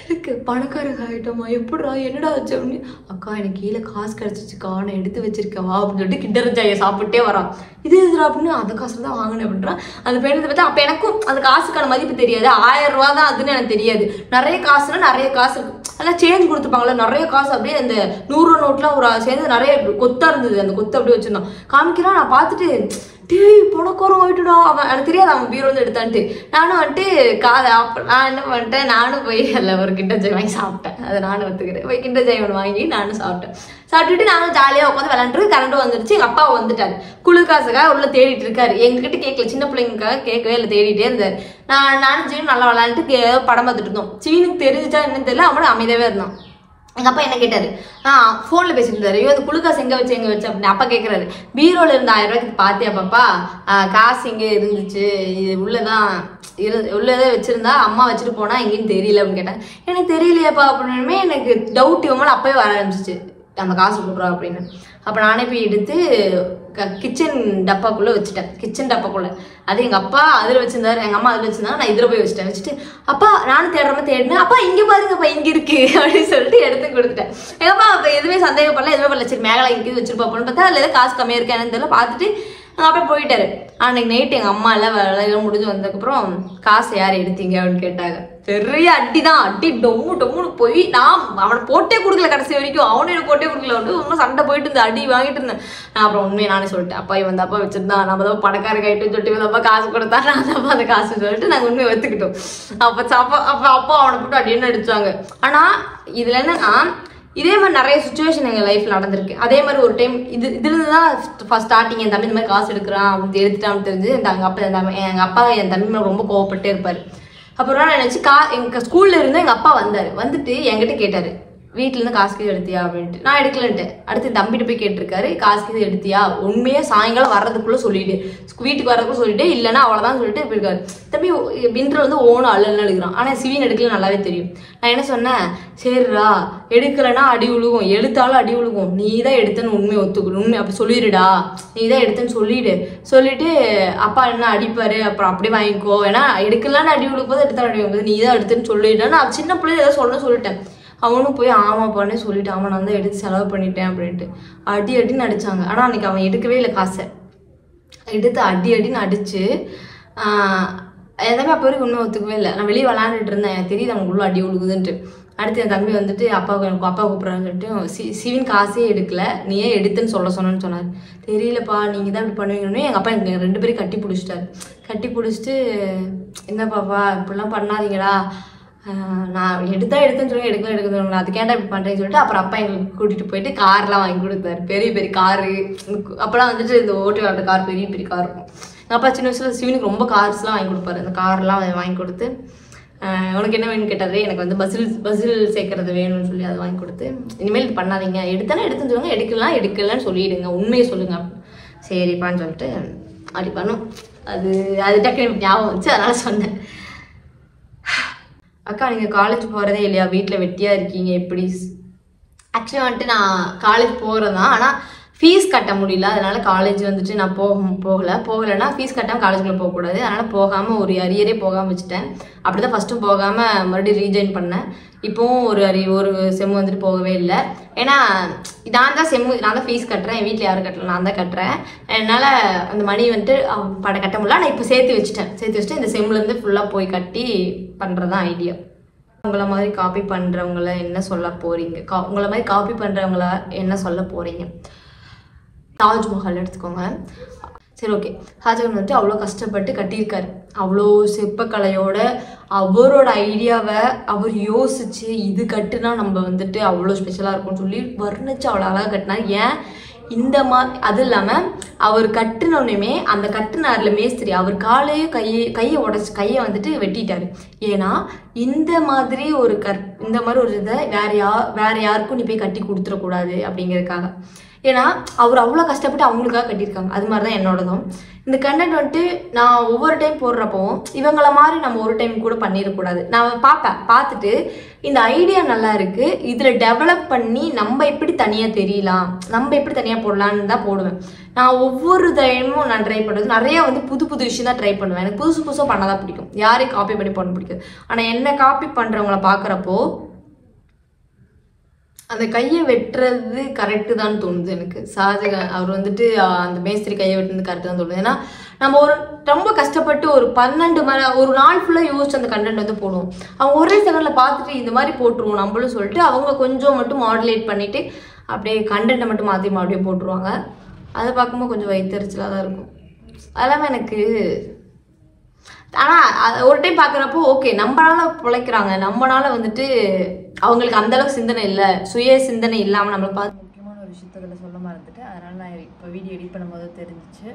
இருக்கு, பணக்காரங்க ஆகிட்டோமா எப்படிடா என்னடா வச்சு அப்படின்னு. அக்கா எனக்கு கீழே காசு கிடச்சிச்சுக்கா நான் எடுத்து வச்சிருக்கவா அப்படின்னு சொல்லிட்டு கிண்டர் ஜாயை சாப்பிட்டே வரான். இது எதுரா அப்படின்னு, அந்த காசுல தான் வாங்கினேன் அப்படின்றான். அந்த பெண்ணை பார்த்தா அப்போ எனக்கும் அந்த காசுக்கான மதிப்பு தெரியாது. 1000 ரூபா தான் அதுன்னு எனக்கு தெரியாது. நிறைய காசுனா நிறைய காசு இருக்கு, அதெல்லாம் சேஞ்ச் கொடுத்துப்பாங்களே நிறைய காசு. அப்படியே அந்த 100 ரூபா நோட்லாம் ஒரு சேர்ந்து நிறைய கொத்தா இருந்தது. அந்த கொத்து அப்படியே வச்சிருந்தான். காமிக்கிறான். நான் பார்த்துட்டு டேய் பணக்காரம் ஆகிட்டுடா. அவன் எனக்கு தெரியாது அவன் பீரோ வந்து எடுத்தான்ட்டு. நானும் வந்துட்டு நான் என்ன பண்ணிட்டேன், நானும் போய் அதில் ஒரு கிண்டர் ஜாய் வாங்கி சாப்பிட்டேன். அதை நானும் ஒத்துக்கிறேன். போய் கிண்டர் ஜாய் ஒன்று வாங்கி நானும் சாப்பிட்டுட்டு நானும் ஜாலியாக உட்காந்து விளாண்டுட்டு கரண்ட்டும் வந்துடுச்சு. எங்கள் அப்பா வந்துட்டாரு, குழு காசுக்காக உள்ள தேடிட்டு இருக்காரு. எங்ககிட்ட கேட்கல, சின்ன பிள்ளைங்களுக்காக கேட்கவே இல்லை, தேடிட்டே இருந்தார். நானும் ஜீவன் நல்லா விளாண்டுட்டு படம் பார்த்துட்டு இருந்தோம். ஜீவனுக்கு தெரிஞ்சுச்சா என்னன்னு தெரியல, அவனோட அமைதியாகவே இருந்தான். எங்கள் அப்பா என்ன கேட்டார், ஃபோனில் பேசிட்டு இருந்தாரு, ஐயோ அந்த குழுக்காசு எங்கே வச்சு அப்படின்னு. அப்பா கேட்குறாரு, பீரோவில் இருந்த 1000 ரூபாய்க்கு பார்த்தியா பாப்பா, காசு இங்கே இருந்துச்சு, இது உள்ளதான் உள்ளதே வச்சுருந்தா அம்மா வச்சுட்டு போனால் எங்கேன்னு தெரியல அப்படின்னு கேட்டேன். எனக்கு தெரியலையாப்பா அப்படின்னுமே எனக்கு டவுட் இவங்க அப்போயே வர ஆரம்பிச்சிச்சு, நம்ம காசு கொடுக்குறோம் அப்படின்னு. அப்போ நானே போய் எடுத்து கிச்சன் டப்பாக்குள்ளே வச்சுட்டேன். கிச்சன் டப்பாக்குள்ளே அது எங்கள் அப்பா அதில் வச்சுருந்தாரு, எங்கள் அம்மா அதில் வச்சுருந்தாங்க, நான் இதில் போய் வச்சுட்டு அப்பா நானும் தேடினேன். அப்பா இங்கே பாருங்கப்பா இங்கே இருக்குது அப்படின்னு சொல்லிட்டு எடுத்து கொடுத்துட்டேன். எங்கள் அப்பா அப்போ எதுவுமே சந்தேகப்படல, எதுவுமே பண்ணல. சரி மேலே இங்கே வச்சுருப்பாப்போன்னு பார்த்தா அதில் எதாவது காசு கம்மியாக இருக்கா என்னன்னு தெரியல. பார்த்துட்டு அப்படியே போயிட்டாரு. அன்னைக்கு நைட்டு எங்கள் அம்மா எல்லாம் வேலையெல்லாம் முடிஞ்சு வந்ததுக்கப்புறம் காசு யார் எடுத்தீங்க அப்படின்னு கேட்டாங்க. பெரிய அடி தான், அடி டொம்முன்னு போய் நான் அவனை போட்டே கொடுக்கல கடைசி வரைக்கும், அவனு எனக்கு போட்டே கொடுக்கல. வந்து இன்னும் சண்டை போயிட்டு இருந்தேன், அடி வாங்கிட்டு இருந்தேன். நான் அப்புறம் உண்மையை நானே சொல்லிட்டேன், அப்பா இவன் அப்பா வச்சிருந்தான், நம்ம தான் பணக்காரங்க ஆகிட்டுன்னு சொல்லிட்டு இவன் அப்பா காசு கொடுத்தா நான் அப்பா அந்த காசு சொல்லிட்டு நாங்கள் உண்மையை ஒத்துக்கிட்டோம். அப்போ அவனை போட்டு அடின்னு அடிச்சாங்க. ஆனால் இதில் என்னன்னா இதே மாதிரி நிறைய சுச்சுவேஷன் எங்கள் லைஃப்பில் நடந்திருக்கு. அதே மாதிரி ஒரு டைம் இதுலேருந்து தான் ஃபஸ்ட் ஸ்டார்டிங் என் தம்பி இந்த மாதிரி காசு எடுக்கிறான் அப்படின்னு எடுத்துட்டான்னு தெரிஞ்சு எங்கள் அப்பா என் தம்பி மேலே ரொம்ப கோவப்பட்டே இருப்பார். அப்புறம் நான் நினச்சி எங்கள் ஸ்கூலில் இருந்து எங்கள் அப்பா வந்துட்டு என்கிட்ட கேட்டார், வீட்டிலேருந்து காசு கீது எடுத்தியா அப்படின்ட்டு. நான் எடுக்கலன்ட்டு. அடுத்து தம்பிட்டு போய் கேட்டிருக்காரு, காசு கீது எடுத்தியா, உண்மையாக சாயங்காலம் வர்றதுக்குள்ளே சொல்லிவிட்டு, வீட்டுக்கு வர்றதுக்குள்ள சொல்லிட்டு, இல்லைன்னா அவ்வளோதான் சொல்லிட்டு போயிருக்காரு. தம்பி வின்டர் வந்து ஓனும் அள்ளன்னு எடுக்கிறான். ஆனால் சிவின் எடுக்கல நல்லாவே தெரியும். நான் என்ன சொன்னேன், சரிடா எடுக்கலைன்னா அடி விழுகும், எடுத்தாலும் அடி விழுகும், நீ தான் எடுத்தேன்னு உண்மையை ஒத்துக்கணும், உண்மை அப்படி சொல்லிடுடா, நீ தான் எடுத்தேன்னு சொல்லிட்டு அப்பா என்ன அடிப்பார், அப்புறம் அப்படியே வாங்கிக்கோ, ஏன்னா எடுக்கலான்னு அடி விழுக்கும் எடுத்தாலும் அடி வாங்குது, நீ தான் எடுத்தேன்னு சொல்லிட்டேன். நான் சின்ன பிள்ளைய ஏதாவது சொல்லிட்டேன். அவனும் போய் ஆமாப்பான்னு சொல்லிட்டு அவன் நான் தான் எடுத்து செலவு பண்ணிட்டேன் அப்படின்ட்டு அடின்னு அடித்தாங்க. ஆனால் அன்றைக்கி அவன் எடுக்கவே இல்லை காசை. எடுத்து அடின்னு அடித்து எல்லாமே அப்போ வரைக்கும் உண்மை ஒத்துக்கவே இல்லை. நான் வெளியே விளாண்டுட்டு இருந்தேன், எனக்கு தெரியுது அவங்க உள்ள அடி உழுகுதுன்ட்டு. அடுத்து என் தம்பி வந்துட்டு அப்பா கூப்பிட்றான்னு சொல்லிட்டு சிவின் காசே எடுக்கல, நீ ஏன் எடுத்துன்னு சொன்னேன்னு சொன்னார். தெரியலப்பா நீங்கள் தான் இப்படி பண்ணுவீங்கன்னு எங்கள் அப்பா எங்கள் 2 பேரும் கட்டி பிடிச்சிட்டாரு. கட்டி பிடிச்சிட்டு என்ன பாப்பா இப்படிலாம் பண்ணாதீங்களா, நான் எடுத்தேன்னு சொல்லி எடுக்கணும் அதுக்கேண்டா இப்படி பண்ணுறேன்னு சொல்லிட்டு அப்புறம் அப்பா எங்களுக்கு கூட்டிகிட்டு போயிட்டு கார்லாம் வாங்கி கொடுத்தாரு. பெரிய பெரிய காரு, அப்போலாம் வந்துட்டு இந்த ஓட்டி வளர்த்த கார் பெரிய பெரிய கார் இருக்கும். எங்கள் அப்பா சின்ன வயசில் சிவனுக்கு ரொம்ப கார்ஸ்லாம் வாங்கி கொடுப்பாரு. அந்த கார்லாம் வாங்கி கொடுத்து உனக்கு என்ன வேணும்னு கேட்டாரு. எனக்கு வந்து பஸ்ஸில் சேர்க்கறது வேணும்னு சொல்லி அதை வாங்கி கொடுத்து இனிமேல் இது பண்ணாதீங்க, எடுத்துன்னு சொல்லுங்க, எடுக்கலன்னு சொல்லிவிடுங்க, உண்மையை சொல்லுங்க. சரிப்பான்னு சொல்லிட்டு அப்படி பண்ணும். அது டக்குனு ஞாபகம் வச்சு அதனால் சொன்னேன். அக்கா நீங்கள் காலேஜ் போகிறதே இல்லையா, வீட்டில் வெட்டியாக இருக்கீங்க எப்படி? ஆக்சுவலி வந்துட்டு நான் காலேஜ் போகிறது தான், ஆனால் ஃபீஸ் கட்ட முடியல. அதனால் காலேஜ் வந்துட்டு நான் போகலைன்னா ஃபீஸ் கட்டாமல் காலேஜுக்குள்ளே போகக்கூடாது. அதனால் போகாமல் ஒரு அரியரே போகாமல் வச்சுட்டேன். அப்படி தான் ஃபஸ்ட்டும் போகாமல் மறுபடியும் ரீஜாயின் பண்ணேன். இப்போவும் ஒரு செம்மு வந்துட்டு போகவே இல்லை. ஏன்னா நான் தான் ஃபீஸ் கட்டுறேன், என் வீட்டில் யாரும் கட்டல, நான் தான் கட்டுறேன். என்னால் அந்த மணி வந்துட்டு கட்ட முடியல. நான் இப்போ சேர்த்து வச்சுட்டு இந்த செம்முலேருந்து ஃபுல்லாக போய் கட்டி பண்ணுறது தான் ஐடியா. உங்களை மாதிரி காப்பி பண்ணுறவங்கள என்ன சொல்ல போகிறீங்க? உங்களை மாதிரி காப்பி பண்ணுறவங்கள என்ன சொல்ல போகிறீங்க? தாஜ்மஹால் எடுத்துக்கோங்க. சரி ஓகே, ஷாஜகான் வந்துட்டு அவ்வளோ கஷ்டப்பட்டு கட்டியிருக்காரு. அவ்வளோ சிற்பக்கலையோட அவரோட ஐடியாவை அவர் யோசிச்சு இது கட்டுனா நம்ம வந்துட்டு அவ்வளோ ஸ்பெஷலாக இருக்கும்னு சொல்லி வர்ணிச்சு அவ்வளோ அழகாக கட்டினார். ஏன் இந்த அது இல்லாமல் அவர் கட்டினோன்னுமே அந்த கட்டினார்ல மேஸ்திரி அவர் காலையும் கையை உடச்சி கையை வந்துட்டு வெட்டிட்டாரு. ஏன்னா இந்த மாதிரி ஒரு இதை வேற யாருக்கும் நீ போய் கட்டி கொடுத்துடக்கூடாது அப்படிங்கிறதுக்காக. ஏன்னா அவர் அவ்வளோ கஷ்டப்பட்டு அவங்களுக்காக கட்டியிருக்காங்க. அது மாதிரி தான் என்னோடதும். இந்த கண்டென்ட் வந்துட்டு நான் ஒவ்வொரு டைம் போடுறப்போ இவங்கள மாதிரி நம்ம ஒரு டைம் கூட பண்ணிடக்கூடாது. நான் பார்த்துட்டு இந்த ஐடியா நல்லா இருக்குது, இதில் டெவலப் பண்ணி நம்ம எப்படி தனியாக தெரியலாம், நம்ம எப்படி தனியாக போடலான்னு தான் போடுவேன். நான் ஒவ்வொரு டைமும் நான் ட்ரை பண்ணுறது நிறையா வந்து புது விஷயம் தான் ட்ரை பண்ணுவேன். எனக்கு புதுசாக பண்ணாதான் பிடிக்கும், யாரையும் காப்பி பண்ணி பண்ண பிடிக்கும். ஆனால் என்ன காப்பி பண்ணுறவங்கள பார்க்குறப்போ அந்த கையை வெட்டுறது கரெக்டு தான் தோணுது எனக்கு. ஷாஜகான் அவர் வந்துட்டு அந்த மேஸ்திரி கையை வெட்டுறது கரெக்டு தான் தோணுது. ஏன்னா நம்ம ரொம்ப கஷ்டப்பட்டு ஒரு 12 மணி ஒரு நாள் ஃபுல்லாக யோசிச்சு அந்த கண்டென்ட் வந்து போடுவோம். அவங்க ஒரே செகண்டில் பார்த்துட்டு இந்த மாதிரி போட்டுருவோம் நம்மளும் சொல்லிட்டு அவங்க கொஞ்சம் மட்டும் மாடுலேட் பண்ணிவிட்டு அப்படியே கண்டென்ட்டை மட்டும் மாற்றி மறுபடியும் போட்டுருவாங்க. அதை பார்க்கும்போது கொஞ்சம் வயிற்றுச்சலாக தான் இருக்கும். அதெல்லாமே எனக்கு ஆனால் ஒரு டைம் பார்க்குறப்போ ஓகே நம்மளால பிழைக்கிறாங்க, நம்மளால வந்துட்டு அவங்களுக்கு அந்தளவுக்கு சிந்தனை இல்லை, சுய சிந்தனை இல்லாமல் நம்மளை பார்த்து முக்கியமான ஒரு விஷயத்தில் சொல்ல மறந்துட்டு அதனால் நான் இப்போ வீடியோ எடிட் பண்ணும்போது தெரிஞ்சிச்சு.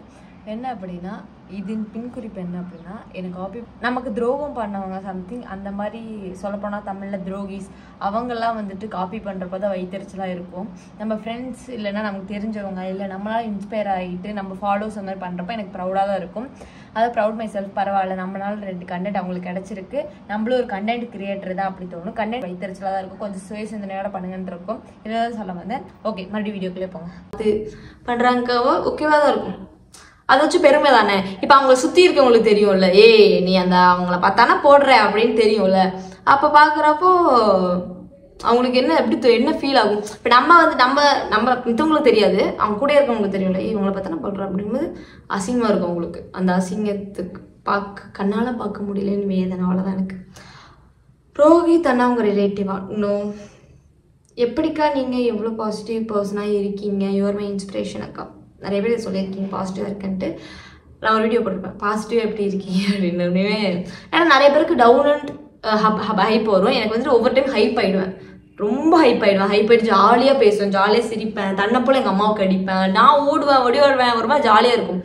என்ன அப்படின்னா இதன் பின்குறிப்பு என்ன அப்படின்னா எனக்கு காப்பி நமக்கு துரோகம் பண்ணவங்க சம்திங் அந்த மாதிரி சொல்லப்போனால் தமிழில் துரோகிஸ் அவங்கெல்லாம் வந்துட்டு காப்பி பண்ணுறப்ப தான் வயிற்றுச்சலாக இருக்கும். நம்ம ஃப்ரெண்ட்ஸ் இல்லைன்னா நமக்கு தெரிஞ்சவங்க இல்லை நம்மளால் இன்ஸ்பயர் ஆகிட்டு நம்ம ஃபாலோஸ் அந்த மாதிரி பண்ணுறப்ப எனக்கு ப்ரௌடாக தான் இருக்கும். அது ப்ரௌட் மை செல்ஃப், பரவாயில்ல நம்மளால 2 கண்டென்ட் அவங்களுக்கு கிடச்சிருக்கு, நம்மளும் ஒரு கண்டென்ட் கிரியேட்டர் தான் அப்படி தோணும். கண்டென்ட் வயிற்றுச்சலாக தான் இருக்கும், கொஞ்சம் சுய சிந்தனையோட பண்ணுங்கன்னு இருக்கும். இதெல்லாம் சொல்ல வந்தேன். ஓகே மறுபடியும் வீடியோக்குள்ளே போங்க. அது பண்ணுறாங்கவோ ஓகேவா தான் இருக்கும், அதை வச்சு பெருமை தானே. இப்போ அவங்கள சுற்றி இருக்கவங்களுக்கு தெரியும்ல, நீ அவங்கள பார்த்தானா போடுற அப்படின்னு தெரியும்ல. அப்போ பார்க்குறப்போ அவங்களுக்கு என்ன ஃபீல் ஆகும். இப்போ நம்ம மித்தவங்களுக்கு தெரியாது, அவங்க கூட இருக்கவங்களுக்கு தெரியும்ல, இவங்களை பார்த்தானா போடுற அப்படிங்கும்போது அசிங்கமாக இருக்கும் அவங்களுக்கு. அந்த அசிங்கத்துக்கு கண்ணால் பார்க்க முடியலன்னு வேதனை, அவ்வளோதான் எனக்கு. ரோஹித் அண்ணா உங்கள் ரிலேட்டிவா? இன்னும் எப்படிக்கா நீங்கள் எவ்வளோ பாசிட்டிவ் பர்சனாக இருக்கீங்க, யுவர் மை இன்ஸ்பிரேஷன் அக்கா. நிறைய பேர் சொல்லியிருக்கீங்க பாசிட்டிவாக இருக்கேன்ட்டு. நான் ஒரு வீடியோ போட்டிருப்பேன் பாசிட்டிவாக எப்படி இருக்கீங்க அப்படின்னு. ஏன்னா நிறைய பேருக்கு டவுன் அண்ட் ஹைப் வரும். எனக்கு வந்துட்டு ஒவ்வொரு டைம் ஹைப் ஆகிடுவேன், ரொம்ப ஹைப் ஆகிட்டு ஜாலியாக பேசுவேன், ஜாலியாக சிரிப்பேன், தன்னை போல் எங்கள் அம்மாவுக்கு அடிப்பேன், நான் ஓடுவேன் ஒரு மாதிரி ஜாலியாக இருக்கும்.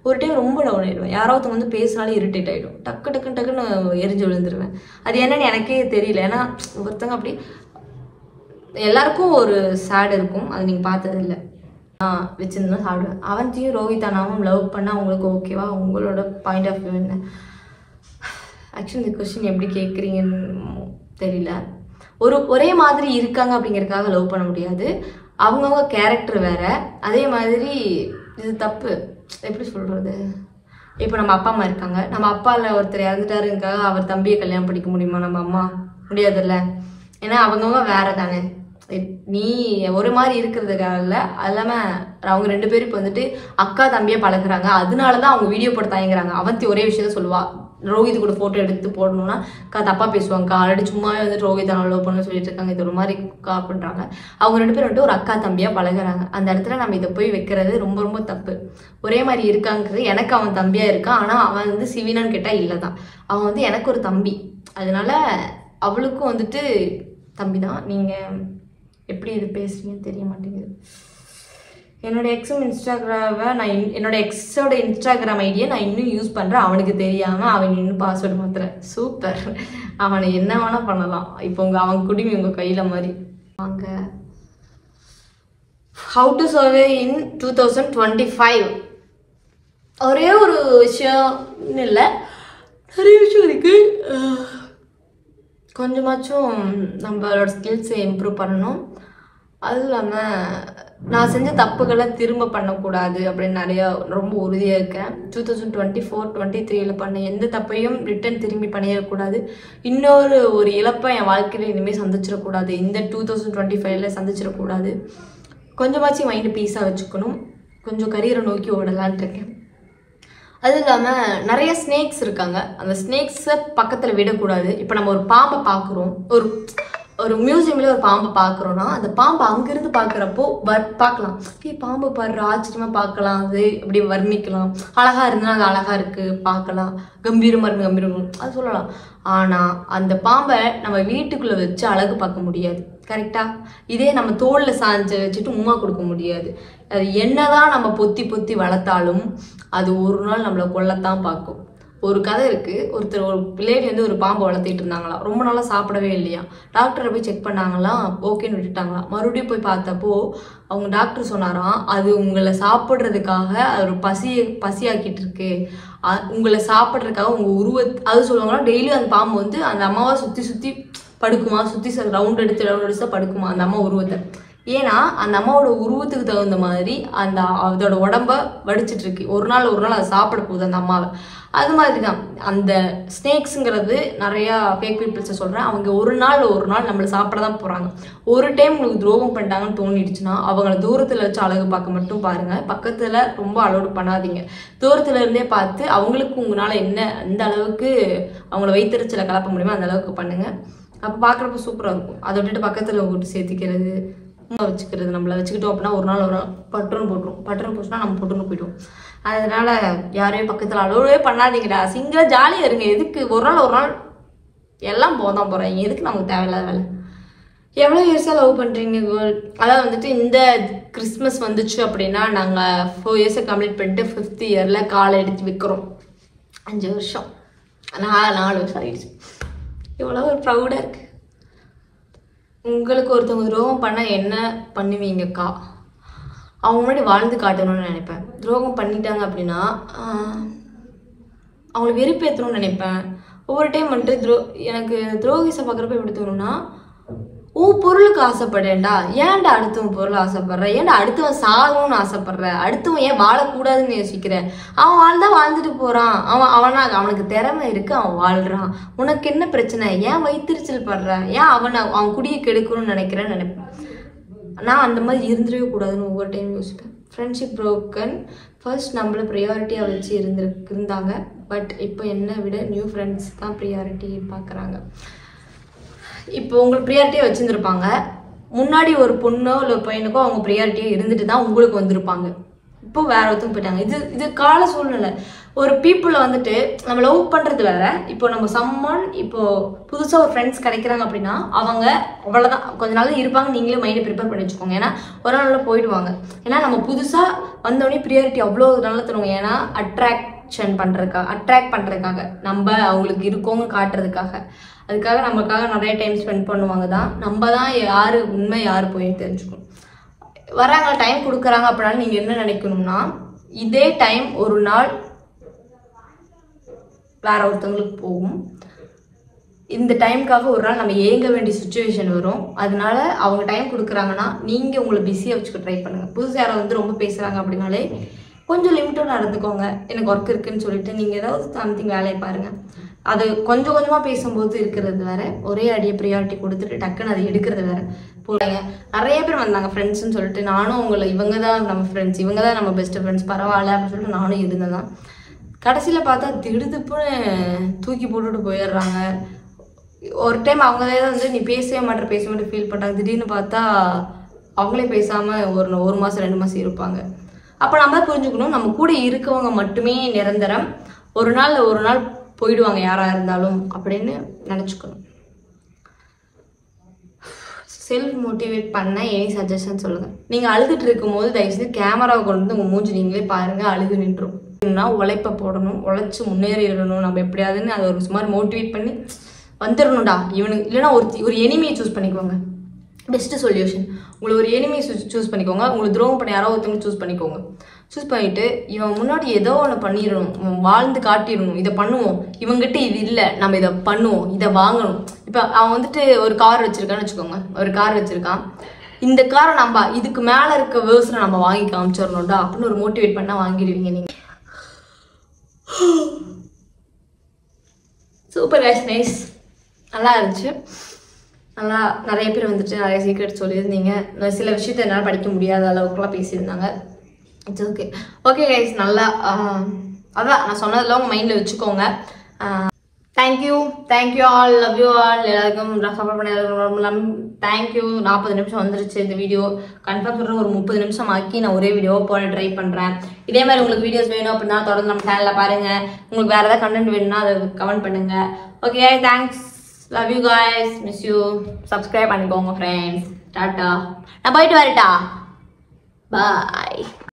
ஒரு டைம் ரொம்ப டவுன் ஆகிடுவேன், யாராவது வந்து பேசினாலே இரிட்டேட் ஆகிடும், டக்குன்னு எரிஞ்சு விழுந்துருவேன். அது என்னன்னு எனக்கே தெரியல. ஏன்னா ஒருத்தங்க அப்படி எல்லாருக்கும் ஒரு சேட் இருக்கும், அது நீங்கள் பார்த்தது இல்லை. வச்சுருந்தா சாப்பிடுவேன். அவன்த்தையும் ரோஹித் அண்ணாவும் லவ் பண்ணால் அவங்களுக்கு ஓகேவா? உங்களோட பாயிண்ட் ஆஃப் வியூ என்ன? ஆக்சுவலி இந்த கொஸ்டின் எப்படி கேட்குறீங்கன்னு தெரியல. ஒரே மாதிரி இருக்காங்க அப்படிங்கிறதுக்காக லவ் பண்ண முடியாது, அவங்கவுங்க கேரக்டர் வேறு. அதே மாதிரி இது தப்பு, எப்படி சொல்கிறது. இப்போ நம்ம அப்பா அம்மா இருக்காங்க, நம்ம அப்பாவில் ஒருத்தர் இறந்துட்டாருங்காக அவர் தம்பியை கல்யாணம் பண்ணிக்க முடியுமா நம்ம அம்மா? முடியாதுல்ல. ஏன்னா அவங்கவுங்க வேறு தானே. நீ ஒரு மாதிரி இருக்கிறதுக்காக இல்லை, அது இல்லாமல் அவங்க 2 பேரும் இப்போ வந்துட்டு அக்கா தம்பியாக பழகுறாங்க, அதனால தான் அவங்க வீடியோ போட்டு தயங்குறாங்க. அவந்தி ஒரே விஷயத்த சொல்லுவா, ரோஹித் கூட ஃபோட்டோ எடுத்து போடணும்னா தப்பாக பேசுவாங்க. ஆல்ரெடி சும்மாவே வந்து ரோஹித் லவ் பண்ண சொல்லிட்டு இருக்காங்க, இது ஒரு மாதிரி பண்ணுறாங்க. அவங்க 2 பேரும் வந்துட்டு ஒரு அக்கா தம்பியாக பழகுறாங்க. அந்த இடத்துல நம்ம இதை போய் வைக்கிறது ரொம்ப ரொம்ப தப்பு. ஒரே மாதிரி இருக்காங்கிறது, எனக்கு அவன் தம்பியாக இருக்கான், ஆனால் அவன் வந்து சிவினான்னு கேட்டால் இல்லை தான். அவன் வந்து எனக்கு ஒரு தம்பி, அதனால அவளுக்கும் வந்துட்டு தம்பி தான். நீங்கள் எப்படி இது பேசுறீங்கன்னு தெரிய மாட்டேங்குது. என்னோட எக்ஸும் இன்ஸ்டாகிராமை நான் என்னோட எக்ஸோட இன்ஸ்டாகிராம் ஐடியை நான் இன்னும் யூஸ் பண்ணுறேன், அவனுக்கு தெரியாமல் அவன் இன்னும் பாஸ்வேர்டு மாத்துறேன். சூப்பர், அவனை என்ன வேணால் பண்ணலாம். இப்போ அவன் குடிமை உங்கள் கையில் மாதிரி வாங்க. ஹவு டு சர்வே இன் 2025. ஒரே ஒரு விஷயம்னு இல்லை, நிறைய விஷயம் இருக்குது. கொஞ்சமாச்சும் நம்மளோட ஸ்கில்ஸை இம்ப்ரூவ் பண்ணணும். அதுவும் இல்லாமல் நான் செஞ்ச தப்புகளை திரும்ப பண்ணக்கூடாது அப்படின்னு நிறையா ரொம்ப உறுதியாக இருக்கேன். 2024-23 பண்ண எந்த தப்பையும் ரிட்டன் திரும்பி பண்ணிடக்கூடாது. இன்னொரு இழப்பை என் வாழ்க்கையில் இனிமேல் சந்திச்சிடக்கூடாது. இந்த 2025 சந்திச்சிடக்கூடாது. கொஞ்சமாச்சும் மைண்டு பீஸாக வச்சுக்கணும். கொஞ்சம் கரியரை நோக்கி ஓடலான்ட்டு இருக்கேன். அதுவும் இல்லாமல் நிறைய ஸ்னேக்ஸ் இருக்காங்க, அந்த ஸ்னேக்ஸை பக்கத்தில் விடக்கூடாது. இப்போ நம்ம ஒரு பாம்பை பார்க்குறோம், ஒரு மியூசியமில் ஒரு பாம்பை பார்க்குறோன்னா அந்த பாம்பை அங்கேருந்து பார்க்குறப்போ பார்க்கலாம், பாம்பு பாடுற ஆச்சரியமாக பார்க்கலாம், அது அப்படி வர்ணிக்கலாம். அழகாக இருந்தால் அது அழகாக இருக்குது பார்க்கலாம், கம்பீரமாக இருக்கு கம்பீரம் அது சொல்லலாம். ஆனால் அந்த பாம்பை நம்ம வீட்டுக்குள்ளே வச்சு அழகு பார்க்க முடியாது, கரெக்டாக? இதே நம்ம தோளில் சாஞ்சு வச்சுட்டு உமா கொடுக்க முடியாது. அது என்னதான் நம்ம பொத்தி பொத்தி வளர்த்தாலும் அது ஒரு நாள் நம்மளை கொல்லத்தான் பார்க்கும். ஒரு கதை இருக்குது, ஒரு பிள்ளைடி வந்து ஒரு பாம்பை வளர்த்திட்டு இருந்தாங்களாம், ரொம்ப நாளாக சாப்பிடவே இல்லையா. டாக்டரை போய் செக் பண்ணாங்களாம், ஓகேன்னு விட்டுட்டாங்களாம். மறுபடியும் போய் பார்த்தப்போ அவங்க டாக்டர் சொன்னாராம், அது உங்களை சாப்பிட்றதுக்காக அது பசியாக்கிட்டு இருக்கு, உங்களை சாப்பிட்றதுக்காக உங்கள் அது சொல்லுவாங்களா. டெய்லியும் அந்த பாம்பு வந்து அந்த அம்மாவை சுற்றி படுக்குமா, சுற்றி ரவுண்ட் அடிச்சு தான் படுக்குமா அந்த அம்மா உருவத்தை. ஏன்னா அந்த அம்மாவோட உருவத்துக்கு தகுந்த மாதிரி அதோட உடம்ப வடிச்சிட்டு இருக்கு. ஒரு நாள் அதை சாப்பிட போகுது அந்த அம்மாவை. அது மாதிரி தான் அந்த ஸ்னேக்ஸுங்கிறது நிறையா ஃபேக் பீப்புள்ஸை சொல்கிறேன். அவங்க ஒரு நாள் நம்மளை சாப்பிட தான் போகிறாங்க. ஒரு டைம் உங்களுக்கு துரோகம் பண்ணிட்டாங்கன்னு தோணிடுச்சுன்னா அவங்கள தூரத்தில் வச்சு அழகு பார்க்க மட்டும் பாருங்கள், பக்கத்தில் ரொம்ப அலோடு பண்ணாதீங்க. தூரத்தில் இருந்தே பார்த்து அவங்களுக்கு உங்களால் என்ன அந்த அளவுக்கு அவங்கள வைத்தறிச்சலை கலப்ப முடியுமோ அந்த அளவுக்கு பண்ணுங்கள். அப்போ பார்க்குறப்ப சூப்பராக இருக்கும். அதை விட்டுட்டு பக்கத்தில் கூட்டு சேர்த்திக்கிறது, வச்சுக்கிறது, நம்மளை வச்சுக்கிட்டோம் அப்படின்னா ஒரு நாள் பட்டுன்னு போட்டுருன்னா நம்ம பொட்டுன்னு போயிடுவோம். அதனால யாரையும் பக்கத்தில் அலோவே பண்ணாதீங்கடா, சிங்கிளாக ஜாலியாக இருங்க. எதுக்கு ஒரு நாள் எல்லாம் போதான் போகிறாங்க, எதுக்கு நமக்கு தேவையில்லாத வேலை. எவ்வளோ இயர்ஸாக லவ் பண்ணுறீங்க கேர்ள்? அதாவது வந்துட்டு இந்த கிறிஸ்மஸ் வந்துச்சு அப்படின்னா நாங்கள் 4 இயர்ஸை கம்ப்ளீட் பண்ணிட்டு 5th இயரில் காலை எடுத்து வைக்கிறோம். 5 வருஷம் 4 வருஷம் ஆகிடுச்சு. எவ்வளோ ஒரு ப்ரௌடாக இருக்குது. உங்களுக்கு ஒருத்தவங்க துரோகம் பண்ணால் என்ன பண்ணுவீங்கக்கா? அவங்க முன்னாடி வாழ்ந்து காட்டணும்னு நினைப்பேன். துரோகம் பண்ணிட்டாங்க அப்படின்னா அவங்களை வெறுப்பேற்றணும்னு நினைப்பேன். ஒவ்வொரு டைம் வந்துட்டு எனக்கு துரோகிசை பார்க்குறப்ப எப்படி தோணும்னா, உன் பொருளுக்கு ஆசைப்படுறேன்டா, ஏன்டா அடுத்தவன் பொருள் ஆசைப்படுற, ஏன்டா அடுத்தவன் சாகணும்னு ஆசைப்படுற, அடுத்தவன் ஏன் வாழக்கூடாதுன்னு யோசிக்கிறேன். அவன் வாழ்ந்தான் வாழ்ந்துட்டு போகிறான், அவனுக்கு திறமை இருக்குது, அவன் வாழ்கிறான், உனக்கு என்ன பிரச்சனை, ஏன் வைத்தறிச்சல் படுற, ஏன் அவன் குடியை கெடுக்கணும்னு நினைக்கிறேன்னு நினைப்பேன். நான் அந்த மாதிரி இருந்துடவே கூடாதுன்னு ஒவ்வொரு டைம் யோசிப்பேன். ஃப்ரெண்ட்ஷிப் ப்ரோக்கன் ஃபர்ஸ்ட் நம்மளை ப்ரியாரிட்டியாக வச்சு இருந்தாங்க, பட் இப்போ என்னை விட நியூ ஃப்ரெண்ட்ஸ் தான் ப்ரியாரிட்டி பார்க்குறாங்க. இப்போ உங்களுக்கு ப்ரியாரிட்டியாக வச்சுருந்துருப்பாங்க, முன்னாடி ஒரு பொண்ணோ இல்லை பையனுக்கோ அவங்க ப்ரியாரிட்டியாக இருந்துட்டு தான் உங்களுக்கு வந்திருப்பாங்க. இப்போ வேற ஒருத்தவங்க போயிட்டாங்க. இது கால சூழ்நிலை. ஒரு பீப்புளை வந்துட்டு நம்ம லவ் பண்ணுறது வேற. இப்போ நம்ம இப்போ புதுசாக ஒரு ஃப்ரெண்ட்ஸ் கிடைக்கிறாங்க அப்படின்னா அவங்க அவ்வளோதான், கொஞ்ச நாள் இருப்பாங்க, நீங்களே மைண்டை ப்ரிப்பேர் பண்ணி வச்சுக்கோங்க. ஏன்னா ஒரு நாளில் போயிடுவாங்க. ஏன்னா நம்ம புதுசாக வந்தோடனே ப்ரியாரிட்டி அவ்வளோ நல்லா தருவாங்க. ஏன்னா அட்ராக்ட் பண்ணுறதுக்காக நம்ம அவங்களுக்கு இருக்கோங்க காட்டுறதுக்காக, அதுக்காக நமக்காக நிறைய டைம் ஸ்பெண்ட் பண்ணுவாங்க தான். நம்ம தான் யார் உண்மை யார் போயின்னு தெரிஞ்சுக்கணும். வராங்க டைம் கொடுக்குறாங்க அப்படின்னாலும் நீங்கள் என்ன நினைக்கணும்னா, இதே டைம் ஒரு நாள் வேற ஒருத்தவங்களுக்கு போகும். இந்த டைமுக்காக ஒரு நாள் நம்ம ஏங்க வேண்டிய சுச்சுவேஷன் வரும். அதனால அவங்க டைம் கொடுக்குறாங்கன்னா நீங்கள் உங்களை பிஸியாக வச்சுக்க ட்ரை பண்ணுங்கள். புதுசாக யாரை வந்து ரொம்ப பேசுகிறாங்க அப்படின்னாலே கொஞ்சம் லிமிட்டோட நடந்துக்கோங்க. எனக்கு ஒர்க் இருக்குன்னு சொல்லிட்டு நீங்கள் ஏதாவது சம்திங் வேலையை பாருங்கள். அது கொஞ்சம் கொஞ்சமாக பேசும்போது இருக்கிறது வேற, ஒரே அடியை ப்ரியாரிட்டி கொடுத்துட்டு டக்குன்னு அதை எடுக்கிறது வேற. போகிறாங்க நிறைய பேர் வந்தாங்க ஃப்ரெண்ட்ஸ்ன்னு சொல்லிட்டு, நானும் இவங்க தான் நம்ம ஃப்ரெண்ட்ஸ், இவங்க தான் நம்ம பெஸ்ட் ஃப்ரெண்ட்ஸ், பரவாயில்ல அப்படின்னு சொல்லிட்டு நானும் இருந்தேன் தான். கடைசியில் பார்த்தா திடுதுப்புன்னு தூக்கி போட்டுட்டு போயிடுறாங்க. ஒரு டைம் அவங்களே தான் வந்து நீ பேசவே மாட்டேன் ஃபீல் பண்ணுறாங்க. திடீர்னு பார்த்தா அவங்களே பேசாமல் ஒரு மாதம் 2 மாதம் இருப்பாங்க. அப்போ நம்ம புரிஞ்சுக்கணும், நம்ம கூட இருக்கவங்க மட்டுமே நிரந்தரம், ஒரு நாள் போயிடுவாங்க யாராக இருந்தாலும் அப்படின்னு நினச்சிக்கணும். செல்ஃப் மோட்டிவேட் பண்ண எனி சஜஷன் சொல்லுங்கள். நீங்கள் அழுதுட்டு இருக்கும் போது தயவுசெய்து கேமராவை கொண்டு வந்து உங்கள் மூஞ்சி நீங்களே பாருங்கள், அழுது நின்றும். உழைப்பை போடணும், உழைச்சி முன்னேறிடணும் நம்ம எப்படியாதுன்னு அதை ஒரு சுமார் மோட்டிவேட் பண்ணி வந்துடணும்டா இவனுக்கு. இல்லைன்னா ஒரு எனிமியை சூஸ் பண்ணிக்கோங்க, பெஸ்ட்டு சொல்யூஷன். உங்களுக்கு ஒரு எனிமியை சூஸ் பண்ணிக்கோங்க. உங்களுக்கு துரோகம் பண்ண யாரோ ஒருத்தவங்க சூஸ் பண்ணிக்கோங்க. சூஸ் பண்ணிவிட்டு இவன் முன்னாடி ஏதோ ஒன்று பண்ணிடணும், வாழ்ந்து காட்டிடணும், இதை பண்ணுவோம், இவங்ககிட்ட இது இல்லை நம்ம இதை பண்ணுவோம், இதை வாங்கணும். இப்போ அவன் வந்துட்டு ஒரு கார் வச்சுருக்கான்னு வச்சுக்கோங்க, ஒரு கார் வச்சுருக்கான், இந்த காரை நம்ம இதுக்கு மேலே இருக்க வேர்ஸில் நம்ம வாங்கி காமிச்சிடணும்டா அப்படின்னு ஒரு மோட்டிவேட் பண்ணால் வாங்கிடுவீங்க நீங்கள். சூப்பர் கைஸ், நைஸ், நல்லா இருந்துச்சு. நல்லா நிறைய பேர் வந்துட்டு நிறைய சீக்ரெட் சொல்லியிருந்தீங்க. சில விஷயத்த என்னால் படிக்க முடியாத அளவுக்குலாம் பேசியிருந்தாங்க. It's okay. ஓகே கைஸ், நல்லா அதான் நான் சொன்னதில் உங்கள் மைண்டில் வச்சுக்கோங்க. Thank you all, love you all. எல்லாருக்கும் சப்போர்ட் பண்ண எல்லாருக்கும் தேங்க்யூ. 40 நிமிஷம் வந்துருச்சு இந்த வீடியோ. கன்ஃபார்ம் சொல்கிறேன், ஒரு 30 நிமிஷம் ஆக்கி நான் ஒரே வீடியோவை போட ட்ரை பண்ணுறேன். இதே மாதிரி உங்களுக்கு வீடியோஸ் வேணும் அப்படின்னா தொடர்ந்து நம்ம சேனலில் பாருங்கள். உங்களுக்கு வேறு ஏதாவது கண்டென்ட் வேணும்னா அதை கமெண்ட் பண்ணுங்கள். Okay, thanks, love you guys, miss you. Subscribe பண்ணிக்கோங்க ஃப்ரெண்ட்ஸ். டாட்டா, நான் போயிட்டு வரட்டா, பாய்.